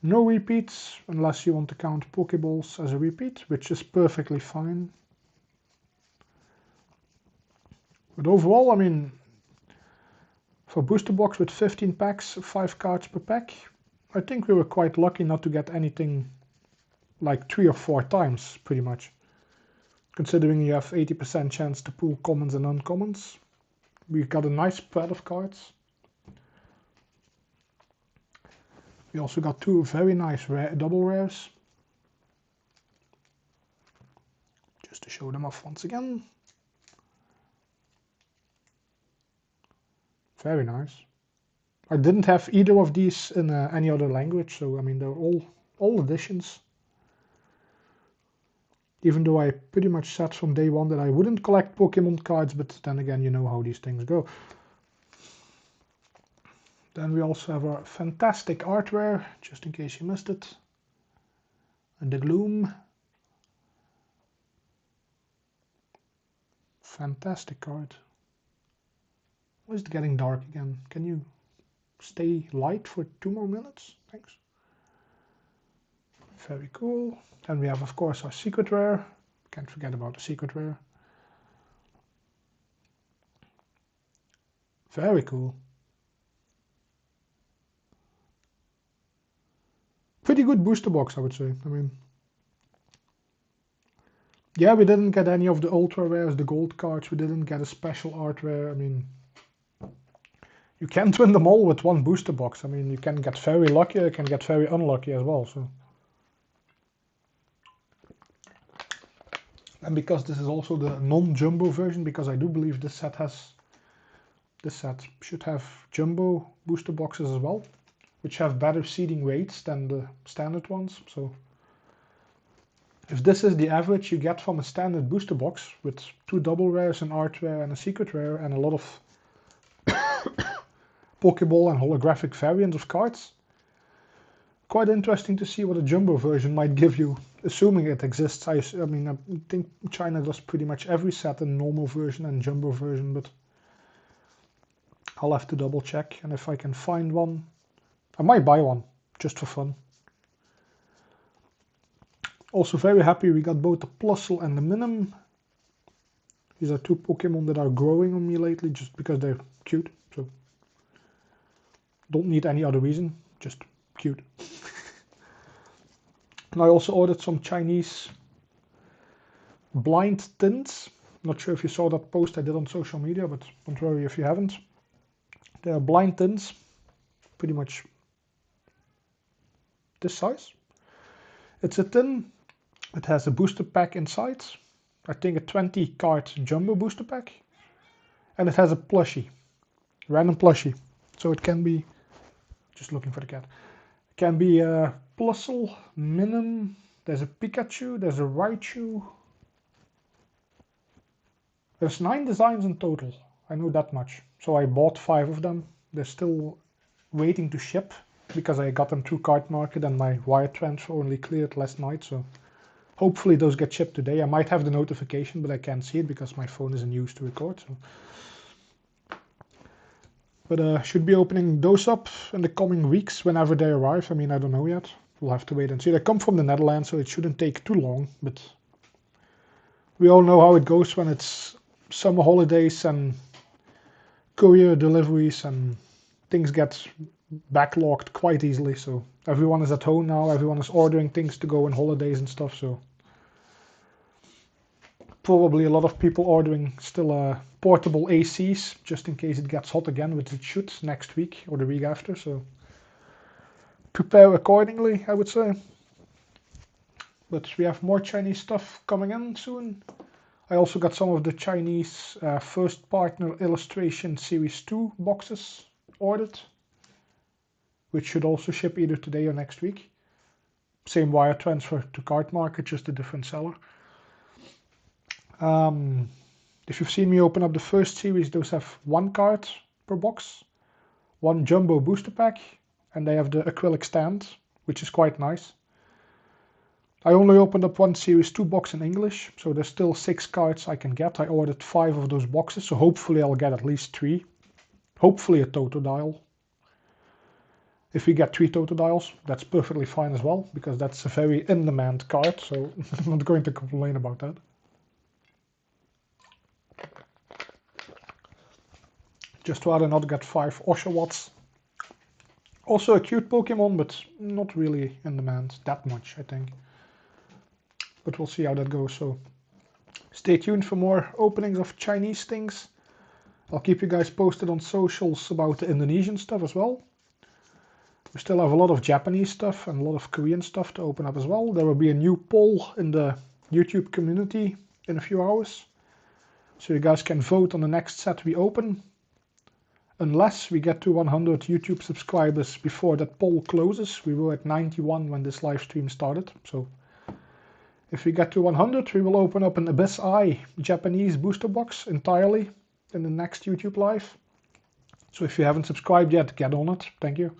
No repeats, unless you want to count Pokeballs as a repeat, which is perfectly fine. But overall, I mean, for booster box with 15 packs, 5 cards per pack, I think we were quite lucky not to get anything like 3 or 4 times, pretty much. Considering you have 80% chance to pull commons and uncommons. We got a nice spread of cards. We also got 2 very nice double rares. Just to show them off once again. Very nice. I didn't have either of these in any other language, so I mean they're all editions. Even though I pretty much said from day one that I wouldn't collect Pokemon cards, but then again, you know how these things go. Then we also have our fantastic art rare, just in case you missed it. And the Gloom. Fantastic card. Why is it getting dark again? Can you stay light for 2 more minutes? Thanks. Very cool. Then we have, of course, our secret rare. Can't forget about the secret rare. Very cool. Pretty good booster box, I would say. I mean, yeah, we didn't get any of the ultra rares, the gold cards. We didn't get a special art rare. I mean, you can't win them all with one booster box. I mean, you can get very lucky, you can get very unlucky as well. So, and because this is also the non-jumbo version, because I do believe this set should have jumbo booster boxes as well, which have better seeding rates than the standard ones. So if this is the average you get from a standard booster box with 2 double rares, an art rare and a secret rare and a lot of Pokeball and holographic variants of cards, quite interesting to see what a jumbo version might give you, assuming it exists. I mean, I think China does pretty much every set in normal version and jumbo version, but I'll have to double check, and if I can find one, I might buy one, just for fun. Also very happy we got both the Plusle and the Minim. These are 2 Pokemon that are growing on me lately, just because they're cute, so don't need any other reason, just cute. And I also ordered some Chinese blind tints. Not sure if you saw that post I did on social media, but don't worry if you haven't. They are blind tints, pretty much this size. It's a tin, it has a booster pack inside, I think a 20 card jumbo booster pack, and it has a plushie, random plushie. So it can be, just looking for the cat, it can be a Plusle, Minim, there's a Pikachu, there's a Raichu. There's 9 designs in total, I know that much. So I bought 5 of them, they're still waiting to ship, because I got them through Card Market and my wire transfer only cleared last night, so hopefully those get shipped today. I might have the notification, but I can't see it because my phone isn't used to record. So. But should be opening those up in the coming weeks whenever they arrive. I mean, I don't know yet. We'll have to wait and see. They come from the Netherlands, so it shouldn't take too long, but we all know how it goes when it's summer holidays and courier deliveries and things get backlogged quite easily. So everyone is at home now, everyone is ordering things to go on holidays and stuff, so probably a lot of people ordering still portable ACs just in case it gets hot again, which it should next week or the week after, so prepare accordingly, I would say. But we have more Chinese stuff coming in soon. I also got some of the Chinese First Partner Illustration Series 2 boxes ordered, which should also ship either today or next week. Same wire transfer to Card Market, just a different seller. If you've seen me open up the first series, those have 1 card per box, 1 jumbo booster pack, and they have the acrylic stand, which is quite nice. I only opened up 1 series 2 box in English, so there's still 6 cards I can get. I ordered 5 of those boxes, so hopefully I'll get at least 3. Hopefully a Totodile. If we get 3 Totodiles, that's perfectly fine as well, because that's a very in-demand card, so I'm not going to complain about that. Just rather not get 5 Oshawotts. Also a cute Pokemon, but not really in demand that much, I think. But we'll see how that goes, so stay tuned for more openings of Chinese things. I'll keep you guys posted on socials about the Indonesian stuff as well. We still have a lot of Japanese stuff and a lot of Korean stuff to open up as well. There will be a new poll in the YouTube community in a few hours, so you guys can vote on the next set we open. Unless we get to 100 YouTube subscribers before that poll closes. We were at 91 when this live stream started, so if we get to 100, we will open up an Abyss Eye Japanese booster box entirely in the next YouTube live. So if you haven't subscribed yet, get on it. Thank you.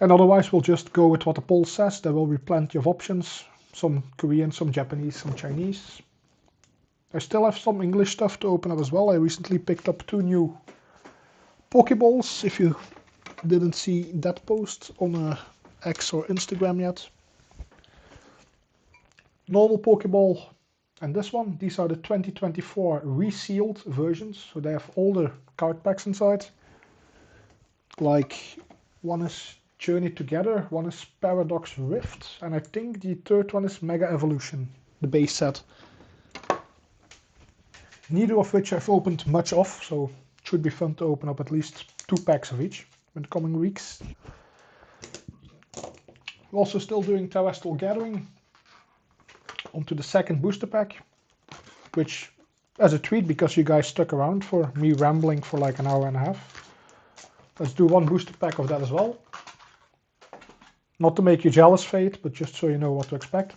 And otherwise, we'll just go with what the poll says. There will be plenty of options. Some Korean, some Japanese, some Chinese. I still have some English stuff to open up as well. I recently picked up 2 new Pokeballs. If you didn't see that post on X or Instagram yet. Normal Pokeball and this one. These are the 2024 resealed versions, so they have all the card packs inside. Like, one is Journey Together, one is Paradox Rift, and I think the third one is Mega Evolution, the base set. Neither of which I've opened much of, so it should be fun to open up at least 2 packs of each in the coming weeks. We're also still doing Terrestrial Gathering. Onto the second booster pack, which as a treat because you guys stuck around for me rambling for like an hour and a half. Let's do 1 booster pack of that as well. Not to make you jealous, Fate, but just so you know what to expect.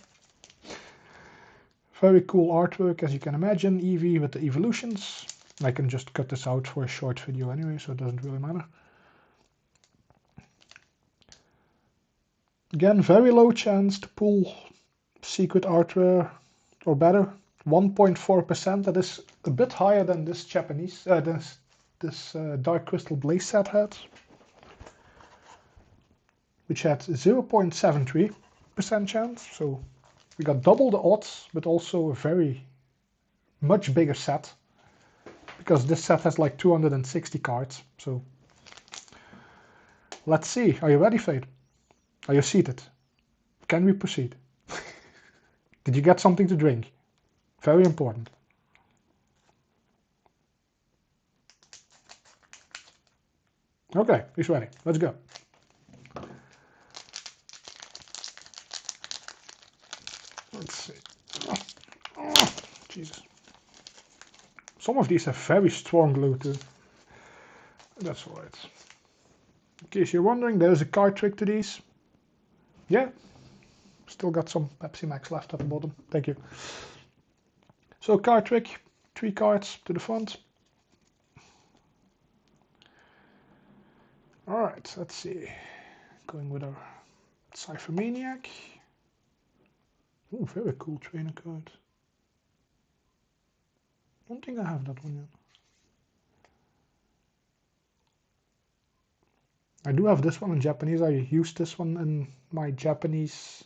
Very cool artwork, as you can imagine. Eevee with the evolutions. I can just cut this out for a short video anyway, so it doesn't really matter. Again, very low chance to pull Secret Artware or better. 1.4%. That is a bit higher than this Japanese, this Dark Crystal Blaze set had, which had 0.73% chance. So we got double the odds, but also a very much bigger set, because this set has like 260 cards. So let's see. Are you ready, Fate? Are you seated? Can we proceed? Did you get something to drink? Very important. Okay, he's ready. Let's go. Let's see. Oh, Jesus. Some of these have very strong glue too. That's alright. In case you're wondering, there's a card trick to these. Yeah. Still got some Pepsi Max left at the bottom. Thank you. So card trick, 3 cards to the front. Alright, let's see. Going with our Cypher Maniac. Oh, very cool trainer card. Don't think I have that one yet. I do have this one in Japanese. I used this one in my Japanese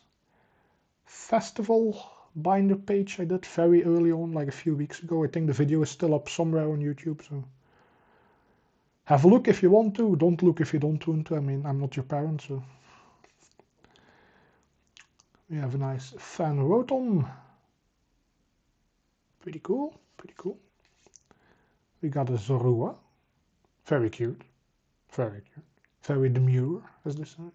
festival binder page I did very early on, like a few weeks ago. I think the video is still up somewhere on YouTube, so have a look if you want to. Don't look if you don't want to. I mean, I'm not your parent, so. We have a nice Fan Rotom. Pretty cool, pretty cool. We got a Zorua. Very cute, very cute. Very demure, as they say.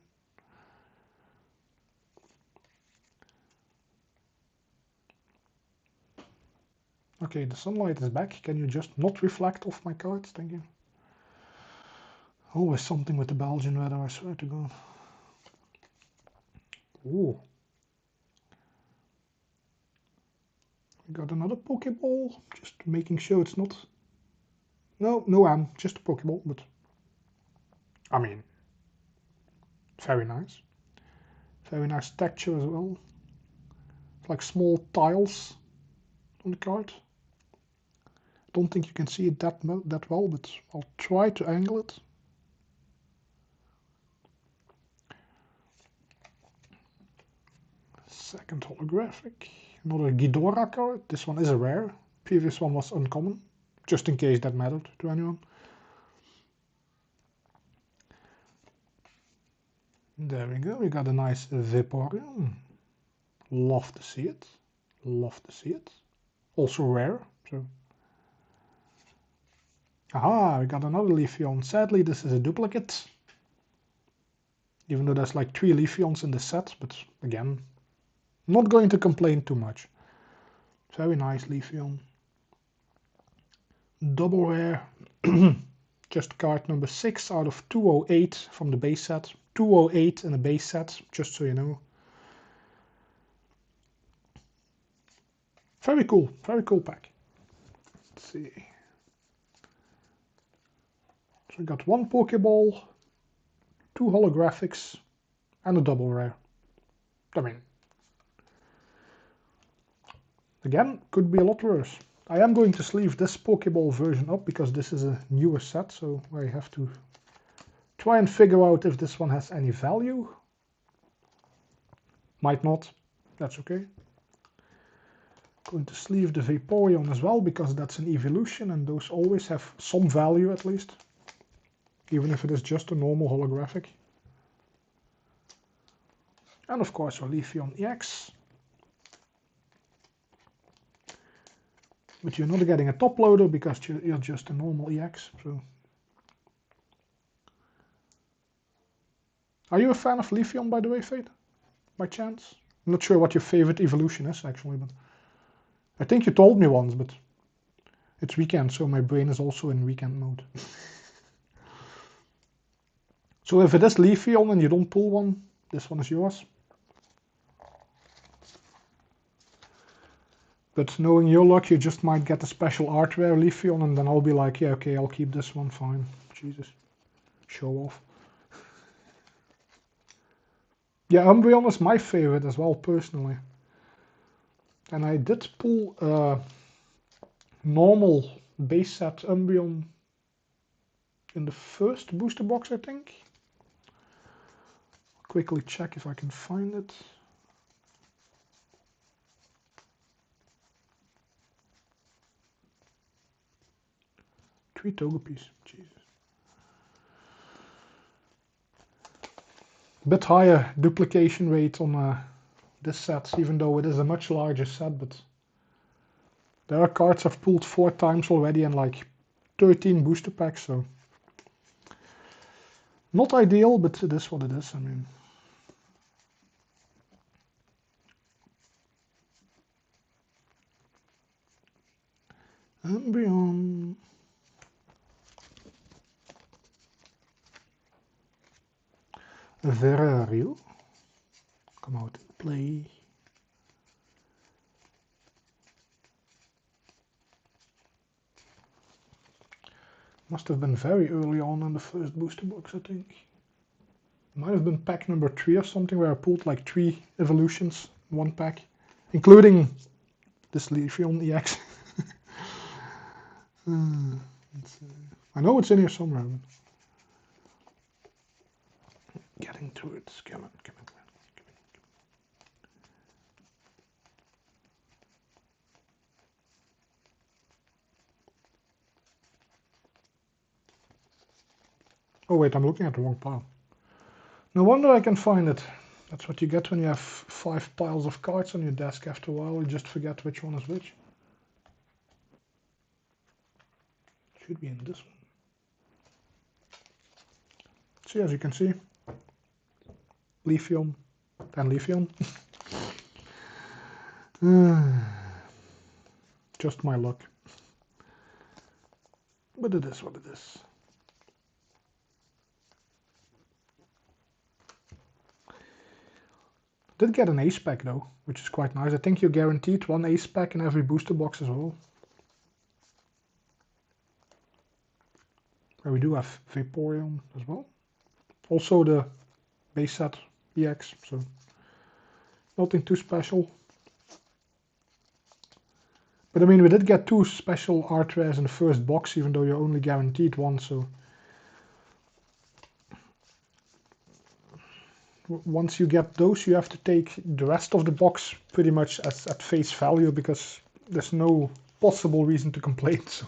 Okay, the sunlight is back. Can you just not reflect off my cards? Thank you. Always something with the Belgian weather, I swear to God. Ooh. We got another Pokeball. Just making sure it's not... No, just a Pokeball, but... I mean... Very nice. Very nice texture as well. It's like small tiles on the card. Don't think you can see it that well, but I'll try to angle it. Second holographic. Another Ghidorah card. This one is a rare. Previous one was uncommon. Just in case that mattered to anyone. There we go. We got a nice Vaporeon. Love to see it. Love to see it. Also rare. So. Aha, we got another Leafeon. Sadly, this is a duplicate. Even though there's like 3 Leafeons in the set. But again, not going to complain too much. Very nice Leafeon. Double rare. Just card number 6 out of 208 from the base set. 208 in a base set, just so you know. Very cool pack. Let's see. So we got 1 Pokeball, 2 holographics, and a double rare. I mean, again, could be a lot worse. I am going to sleeve this Pokeball version up because this is a newer set, so I have to try and figure out if this one has any value. Might not, that's okay. Going to sleeve the Vaporeon as well because that's an evolution and those always have some value at least. Even if it is just a normal holographic. And of course our Leafeon EX. But you're not getting a top loader because you're just a normal EX. So. Are you a fan of Leafeon, by the way, Fate? By chance? I'm not sure what your favorite evolution is actually, but I think you told me once, but it's weekend, so my brain is also in weekend mode. So if it is Leafeon and you don't pull one, this one is yours. But knowing your luck, you just might get a special art rare Leafeon, and then I'll be like, yeah, okay, I'll keep this one, fine. Jesus. Show off. Yeah, Umbreon is my favorite as well, personally. And I did pull a normal base set Umbreon in the first booster box, I think. Quickly check if I can find it. Three Togepi's, Jesus. Bit higher duplication rate on this set, even though it is a much larger set, but there are cards I've pulled 4 times already and like 13 booster packs, so not ideal, but it is what it is. I mean, Umbreon. Verario. Come out and play. Must have been very early on in the first booster box, I think. Might have been pack number 3 or something, where I pulled like 3 evolutions in one pack, including this Leafeon EX. I know it's in here somewhere. But getting to it. Come on. Oh wait, I'm looking at the wrong pile. No wonder I can find it. That's what you get when you have 5 piles of cards on your desk. After a while, you just forget which one is which. Should be in this one. See, as you can see, Leafeon and Leafeon. just my luck. But it is what it is. Did get an ace pack though, which is quite nice. I think you're guaranteed one ace pack in every booster box as well. Where we do have Vaporeon as well. Also the base set EX, so nothing too special. But I mean, we did get 2 special art rares in the first box, even though you're only guaranteed 1, so once you get those, you have to take the rest of the box pretty much as at face value, because there's no possible reason to complain. So.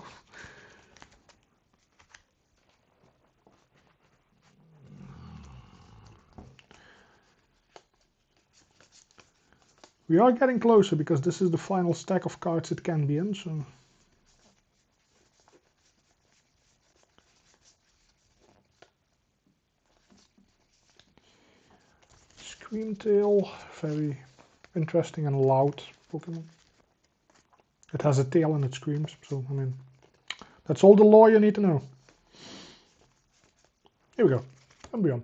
We are getting closer, because this is the final stack of cards it can be in, so... Screamtail, very interesting and loud Pokemon. It has a tail and it screams, so I mean, that's all the lore you need to know. Here we go, Umbreon.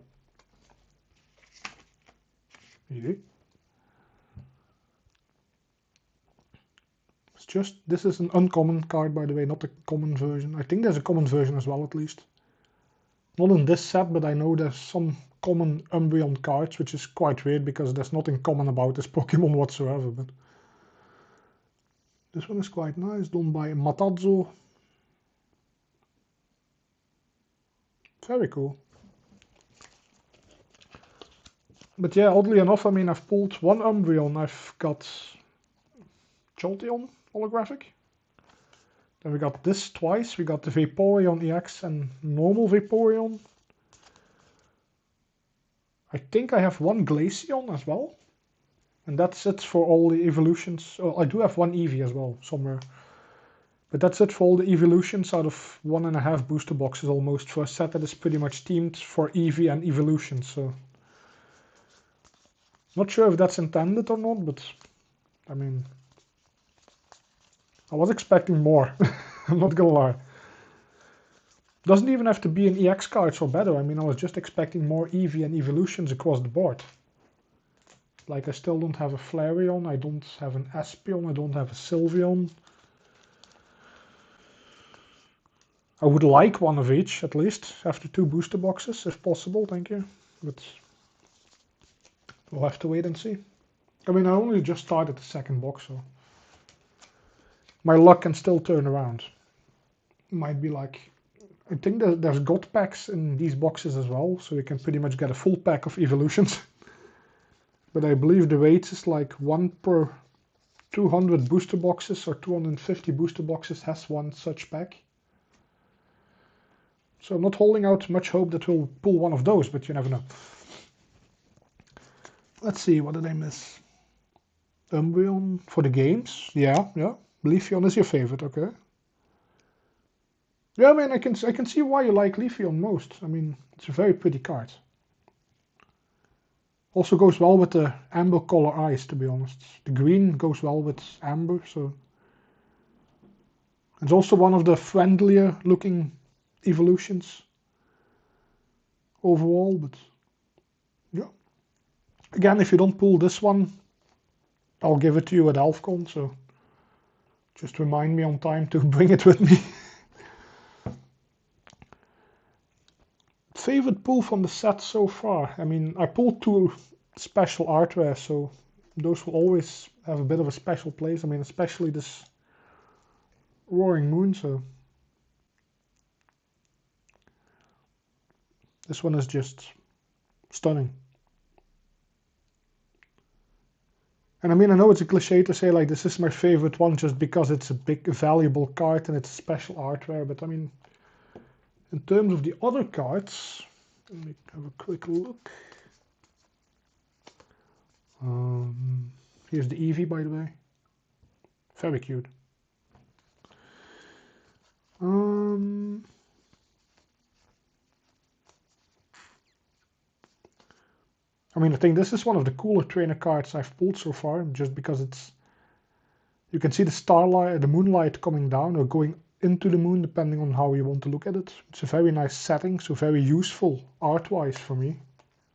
Easy. It's just, this is an uncommon card, by the way, not a common version. I think there's a common version as well, at least. Not in this set, but I know there's some common Umbreon cards, which is quite weird because there's nothing common about this Pokemon whatsoever. But this one is quite nice, done by Matazo. Very cool. But yeah, oddly enough, I mean, I've pulled 1 Umbreon. I've got Jolteon holographic. Then we got this twice. We got the Vaporeon EX and normal Vaporeon. I think I have 1 Glaceon as well. And that's it for all the evolutions. Oh, I do have 1 Eevee as well, somewhere. But that's it for all the evolutions out of 1.5 booster boxes almost, for a set that is pretty much themed for Eevee and evolutions. So, not sure if that's intended or not, but I mean, I was expecting more. I'm not gonna lie. Doesn't even have to be an EX cards or better. I mean, I was just expecting more Eevee and evolutions across the board. Like, I still don't have a Flareon, I don't have an Espeon, I don't have a Sylveon. I would like 1 of each, at least, after 2 booster boxes, if possible, thank you. But we'll have to wait and see. I mean, I only just started the second box, so my luck can still turn around. Might be like, I think there's God packs in these boxes as well, so you can pretty much get a full pack of evolutions. But I believe the weight is like 1 per 200 booster boxes, or 250 booster boxes has 1 such pack. So I'm not holding out much hope that we'll pull 1 of those, but you never know. Let's see, what did I miss? Umbreon for the games? Yeah. Leafeon is your favorite, okay. Yeah, I mean, I can see why you like Leafeon most. I mean, it's a very pretty card. Also goes well with the amber color eyes, to be honest. The green goes well with amber, so... It's also one of the friendlier looking evolutions overall, but yeah. Again, if you don't pull this one, I'll give it to you at AlfCon, so just remind me on time to bring it with me. Favorite pull from the set so far? I mean, I pulled 2 special art rares, so those will always have a bit of a special place. I mean, especially this Roaring Moon, so this one is just stunning. And I mean, I know it's a cliche to say like this is my favorite one just because it's a big valuable card and it's a special art rare, but I mean, in terms of the other cards, let me have a quick look. Here's the Eevee, by the way. Very cute. I mean, I think this is one of the cooler trainer cards I've pulled so far, just because You can see the starlight, the moonlight coming down or going into the moon, depending on how you want to look at it. It's a very nice setting, so very useful art-wise for me.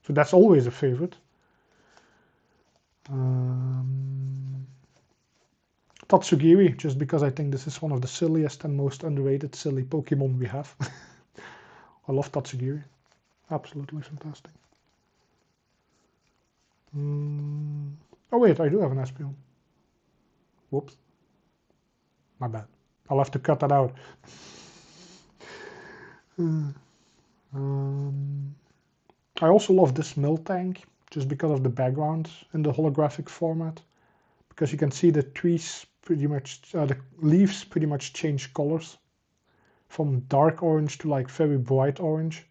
So that's always a favorite. Tatsugiri, just because I think this is one of the silliest and most underrated silly Pokemon we have. I love Tatsugiri. Absolutely fantastic. Oh wait, I do have an Espeon. Whoops. My bad. I'll have to cut that out. I also love this Miltank, just because of the background in the holographic format. Because you can see the trees pretty much, the leaves pretty much change colors. From dark orange to like very bright orange.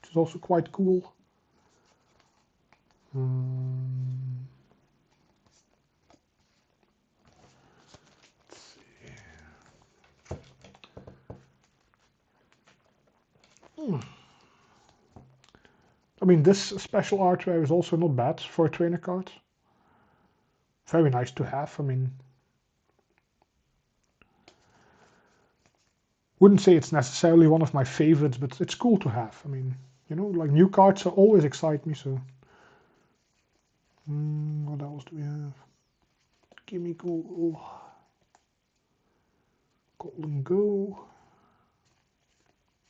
Which is also quite cool. I mean, this special artware is also not bad for a trainer card. Very nice to have. I mean, wouldn't say it's necessarily one of my favorites, but it's cool to have. I mean, you know, like new cards always excite me, so. What else do we have? Gimme Go. Golden Go.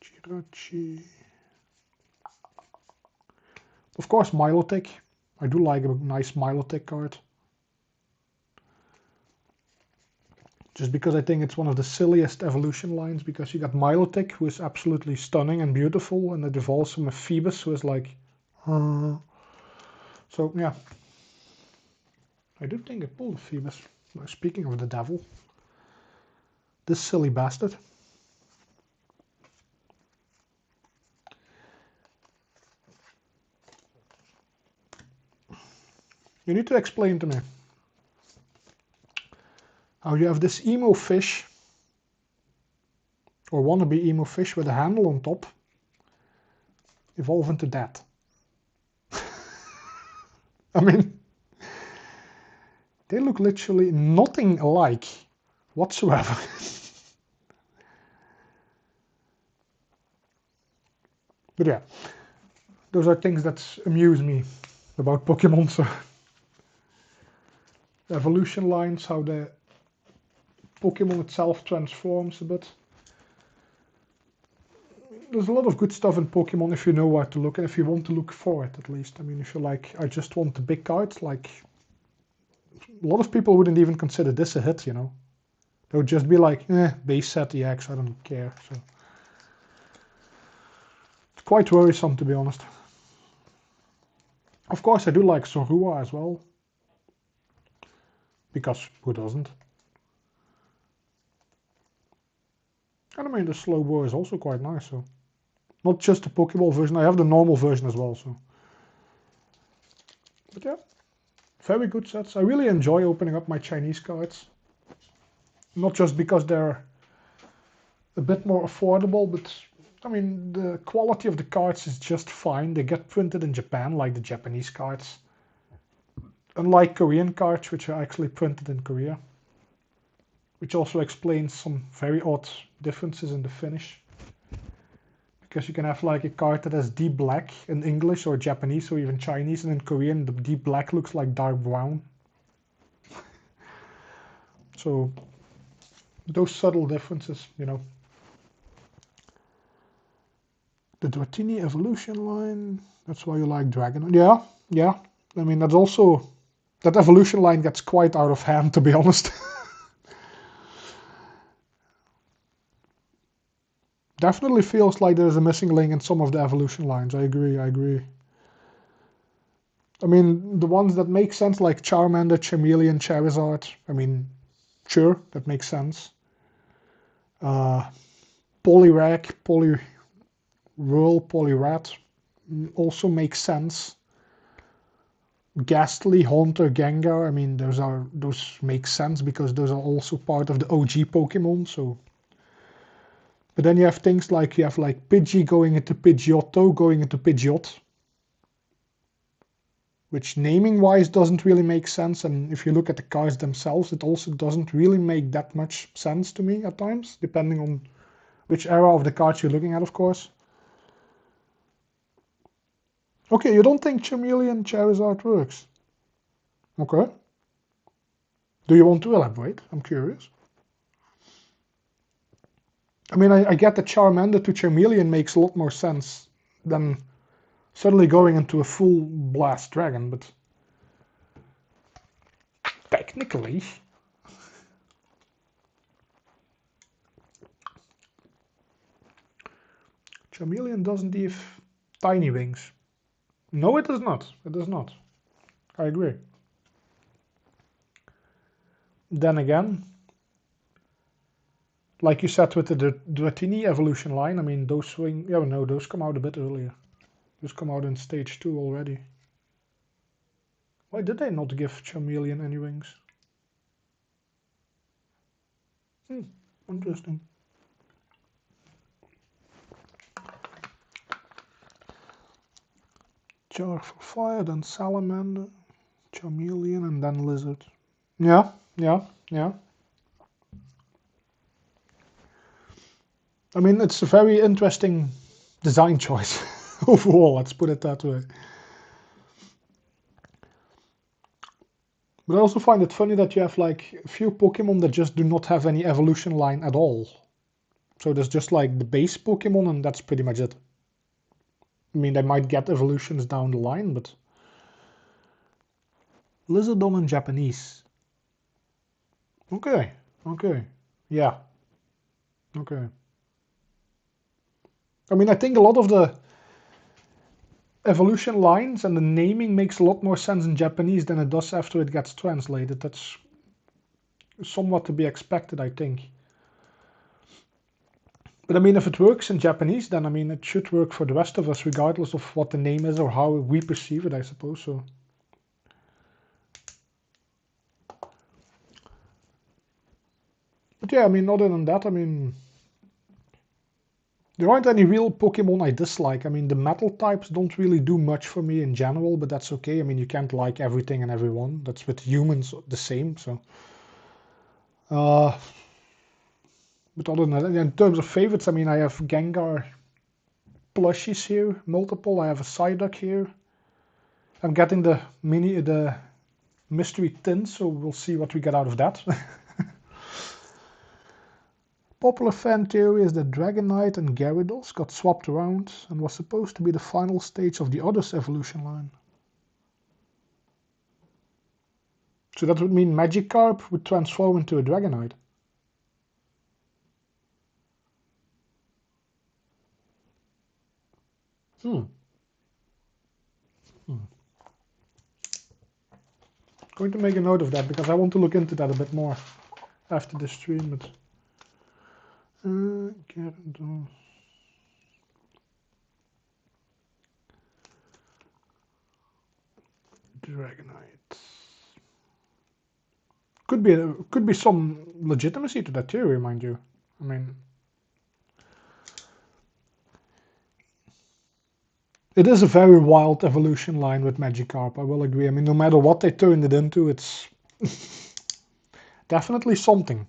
Jirachi. Of course, Milotic. I do like a nice Milotic card. Just because I think it's one of the silliest evolution lines, because you got Milotic, who is absolutely stunning and beautiful, and it evolves from a Phoebus, who is like... So, yeah. I do think I pulled a Phoebus. Speaking of the devil. This silly bastard. You need to explain to me how you have this emo fish, or wannabe emo fish with a handle on top, evolve into that. I mean, they look literally nothing alike whatsoever. But yeah, those are things that amuse me about Pokemon. So the evolution lines, how the Pokemon itself transforms a bit. There's a lot of good stuff in Pokemon if you know where to look, and if you want to look for it at least. I mean, if you're like, I just want the big cards, like, a lot of people wouldn't even consider this a hit, you know. They would just be like, base set EX, I don't care. So it's quite worrisome, to be honest. Of course, I do like Zorua as well. Because who doesn't? And I mean, the Slowbro is also quite nice, so. Not just the Pokeball version, I have the normal version as well, so. But yeah, very good sets. I really enjoy opening up my Chinese cards. Not just because they're a bit more affordable, but I mean, the quality of the cards is just fine. They get printed in Japan, like the Japanese cards. Unlike Korean cards, which are actually printed in Korea. Which also explains some very odd differences in the finish. Because you can have like a card that has deep black in English or Japanese or even Chinese, and in Korean the deep black looks like dark brown. So those subtle differences, you know. The Dratini evolution line, that's why you like Dragon. Yeah. I mean, that's also, that evolution line gets quite out of hand, to be honest. Definitely feels like there's a missing link in some of the evolution lines. I agree. I mean, the ones that make sense, like Charmander, Charmeleon, Charizard, I mean, sure, that makes sense. Poliwrath, Poliwhirl, Poliwrath also makes sense. Ghastly, Haunter, Gengar, I mean, those make sense because those are also part of the OG Pokemon, so. But then you have things like, Pidgey going into Pidgeotto, going into Pidgeot. which naming-wise doesn't really make sense. And if you look at the cards themselves, it also doesn't really make that much sense to me at times, depending on which era of the cards you're looking at, of course. Okay, you don't think Charmeleon Charizard works? Okay. Do you want to elaborate? I'm curious. I mean, I get that Charmander to Charmeleon makes a lot more sense than suddenly going into a full blast dragon, but technically, Charmeleon doesn't have tiny wings. No, it does not. It does not. I agree. Then again, like you said with the Dratini evolution line, I mean, those wings, yeah, no, those come out a bit earlier. Those come out in stage 2 already. Why did they not give Charmeleon any wings? Interesting. Char for fire, then Salamander, Charmeleon, and then Lizard. Yeah. I mean, it's a very interesting design choice overall, let's put it that way. But I also find it funny that you have like a few Pokemon that just do not have any evolution line at all. So there's just like the base Pokemon and that's pretty much it. I mean, they might get evolutions down the line, but... Lizardon in Japanese. Okay. Yeah. Okay. I mean, I think a lot of the evolution lines and the naming makes a lot more sense in Japanese than it does after it gets translated. That's somewhat to be expected, I think. But I mean, if it works in Japanese, then I mean, it should work for the rest of us, regardless of what the name is or how we perceive it, I suppose. So. But yeah, I mean, other than that, I mean, there aren't any real Pokemon I dislike. I mean, the metal types don't really do much for me in general, but that's okay. I mean, you can't like everything and everyone. That's with humans the same, so. But other than that, in terms of favorites, I mean, I have Gengar plushies here, multiple. I have a Psyduck here. I'm getting the mystery tin, so we'll see what we get out of that. Popular fan theory is that Dragonite and Gyarados got swapped around and was supposed to be the final stage of the Others evolution line. So that would mean Magikarp would transform into a Dragonite. Going to make a note of that because I want to look into that a bit more after the stream. But Gyarados. Dragonite. Could be some legitimacy to that theory, mind you. I mean, it is a very wild evolution line with Magikarp, I will agree. I mean, no matter what they turned it into, it's definitely something.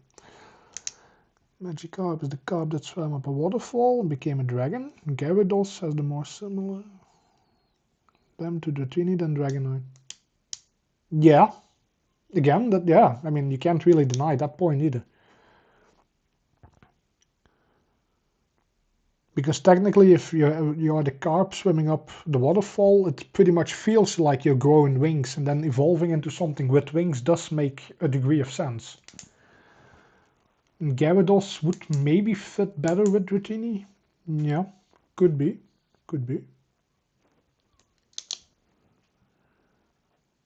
Magikarp is the carp that swam up a waterfall and became a dragon. Gyarados has the more similar them to Dratini than Dragonite. Yeah. Again, that yeah, I mean, you can't really deny that point either. Because technically, if you are the carp swimming up the waterfall, it pretty much feels like you're growing wings, and then evolving into something with wings does make a degree of sense. And Gyarados would maybe fit better with Dratini. Yeah, could be.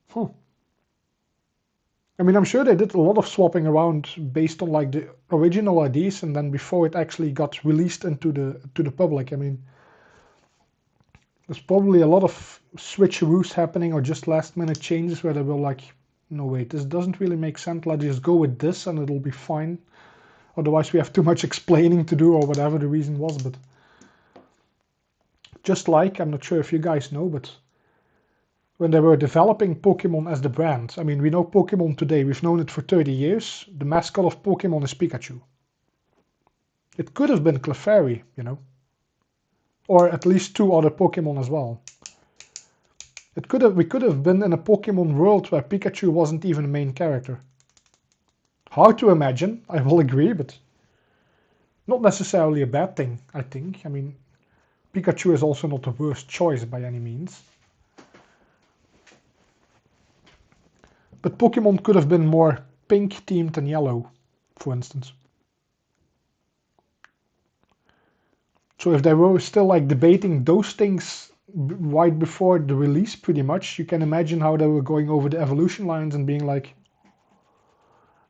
Huh. I mean, I'm sure they did a lot of swapping around based on like the original ideas, and then before it actually got released into the public. I mean, there's probably a lot of switcheroos happening or just last minute changes where they were like, no wait, this doesn't really make sense. Let's just go with this and it'll be fine. Otherwise, we have too much explaining to do or whatever the reason was. But just like, I'm not sure if you guys know, but when they were developing Pokemon as the brand. I mean, we know Pokemon today, we've known it for 30 years. The mascot of Pokemon is Pikachu. It could have been Clefairy, you know, or at least 2 other Pokemon as well. We could have been in a Pokemon world where Pikachu wasn't even a main character. Hard to imagine, I will agree, but not necessarily a bad thing, I think. I mean, Pikachu is also not the worst choice by any means. But Pokemon could have been more pink themed than yellow, for instance. So if they were still like debating those things right before the release, pretty much, you can imagine how they were going over the evolution lines and being like,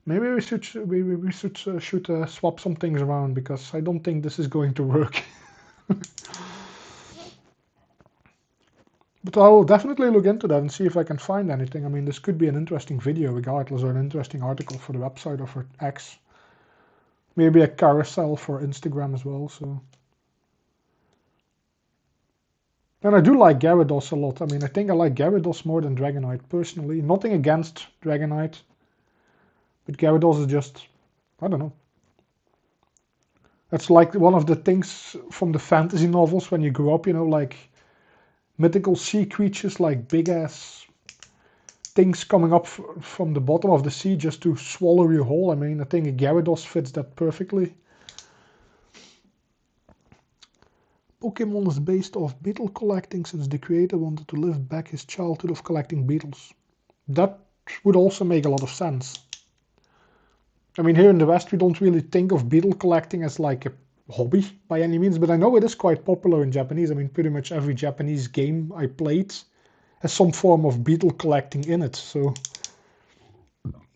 maybe we should swap some things around, because I don't think this is going to work. But I'll definitely look into that and see if I can find anything. I mean, this could be an interesting video regardless, or an interesting article for the website or for X. Maybe a carousel for Instagram as well, so. And I do like Gyarados a lot. I mean, I think I like Gyarados more than Dragonite, personally. Nothing against Dragonite. But Gyarados is just, I don't know. That's like one of the things from the fantasy novels when you grew up, you know, like mythical sea creatures, like big-ass things coming up from the bottom of the sea just to swallow you whole. I mean, I think a Gyarados fits that perfectly. Pokemon is based off beetle collecting, since the creator wanted to live back his childhood of collecting beetles. That would also make a lot of sense. I mean, here in the West, we don't really think of beetle collecting as like a hobby by any means, but I know it is quite popular in Japanese. I mean, pretty much every Japanese game I played has some form of beetle collecting in it, so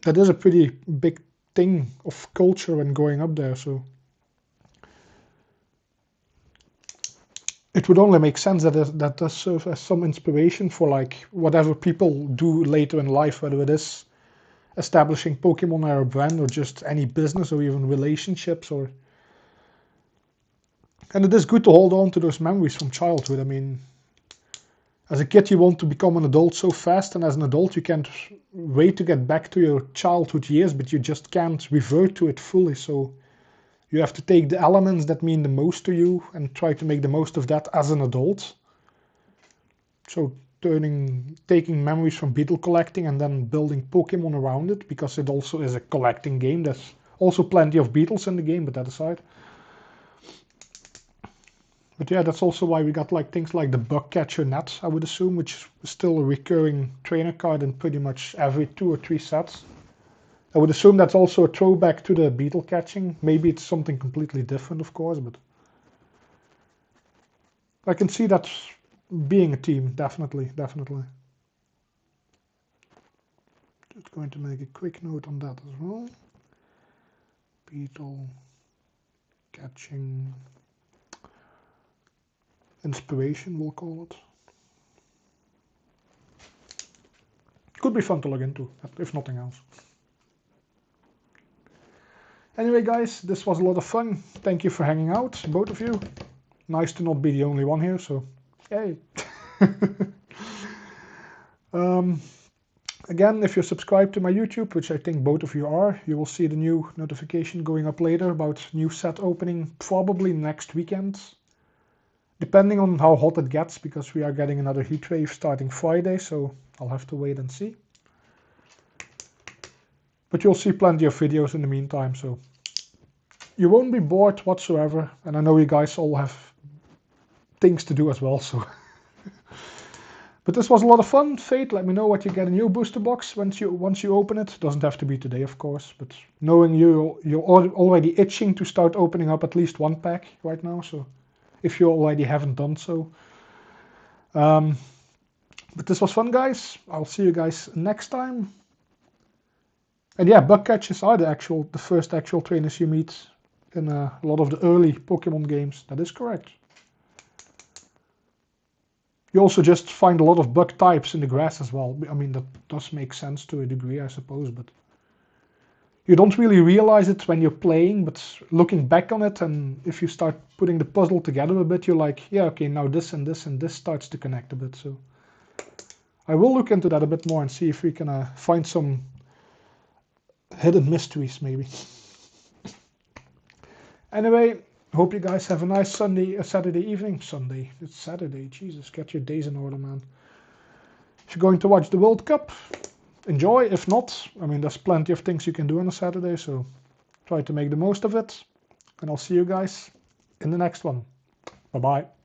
that is a pretty big thing of culture when growing up there, so it would only make sense that that does serve as some inspiration for like whatever people do later in life, whether it is establishing Pokemon as a brand or just any business or even relationships. Or, and it is good to hold on to those memories from childhood. I mean, as a kid you want to become an adult so fast, and as an adult you can't wait to get back to your childhood years, but you just can't revert to it fully. So you have to take the elements that mean the most to you and try to make the most of that as an adult. So taking memories from beetle collecting and then building Pokemon around it, because it also is a collecting game. There's also plenty of beetles in the game, but that aside. But yeah, that's also why we got like things like the bug catcher net, I would assume, which is still a recurring trainer card in pretty much every 2 or 3 sets. I would assume that's also a throwback to the beetle catching. Maybe it's something completely different, of course, but I can see that being a team, definitely. Just going to make a quick note on that as well. Beetle catching inspiration, we'll call it. Could be fun to look into, if nothing else. Anyway, guys, this was a lot of fun. Thank you for hanging out, both of you. Nice to not be the only one here, so yay. Again, if you're subscribed to my YouTube, which I think both of you are, you will see the new notification going up later about new set opening, probably next weekend. Depending on how hot it gets, because we are getting another heat wave starting Friday, so I'll have to wait and see. But you'll see plenty of videos in the meantime, so you won't be bored whatsoever. And I know you guys all have things to do as well, so. But this was a lot of fun. Fate, let me know what you get in your booster box once you open it. Doesn't have to be today, of course, but knowing you're already itching to start opening up at least one pack right now, so if you already haven't done so. But this was fun, guys. I'll see you guys next time. And yeah, bug catchers are the first actual trainers you meet in a lot of the early Pokemon games. That is correct. You also just find a lot of bug types in the grass as well. I mean, that does make sense to a degree, I suppose, but you don't really realize it when you're playing, but looking back on it, and if you start putting the puzzle together a bit, you're like, yeah, okay, now this and this and this starts to connect a bit. So I will look into that a bit more and see if we can find some hidden mysteries maybe. Anyway, hope you guys have a nice Saturday evening. Sunday, it's Saturday, Jesus, get your days in order, man. If you're going to watch the World Cup, enjoy. If not, I mean, there's plenty of things you can do on a Saturday, so try to make the most of it. And I'll see you guys in the next one. Bye-bye.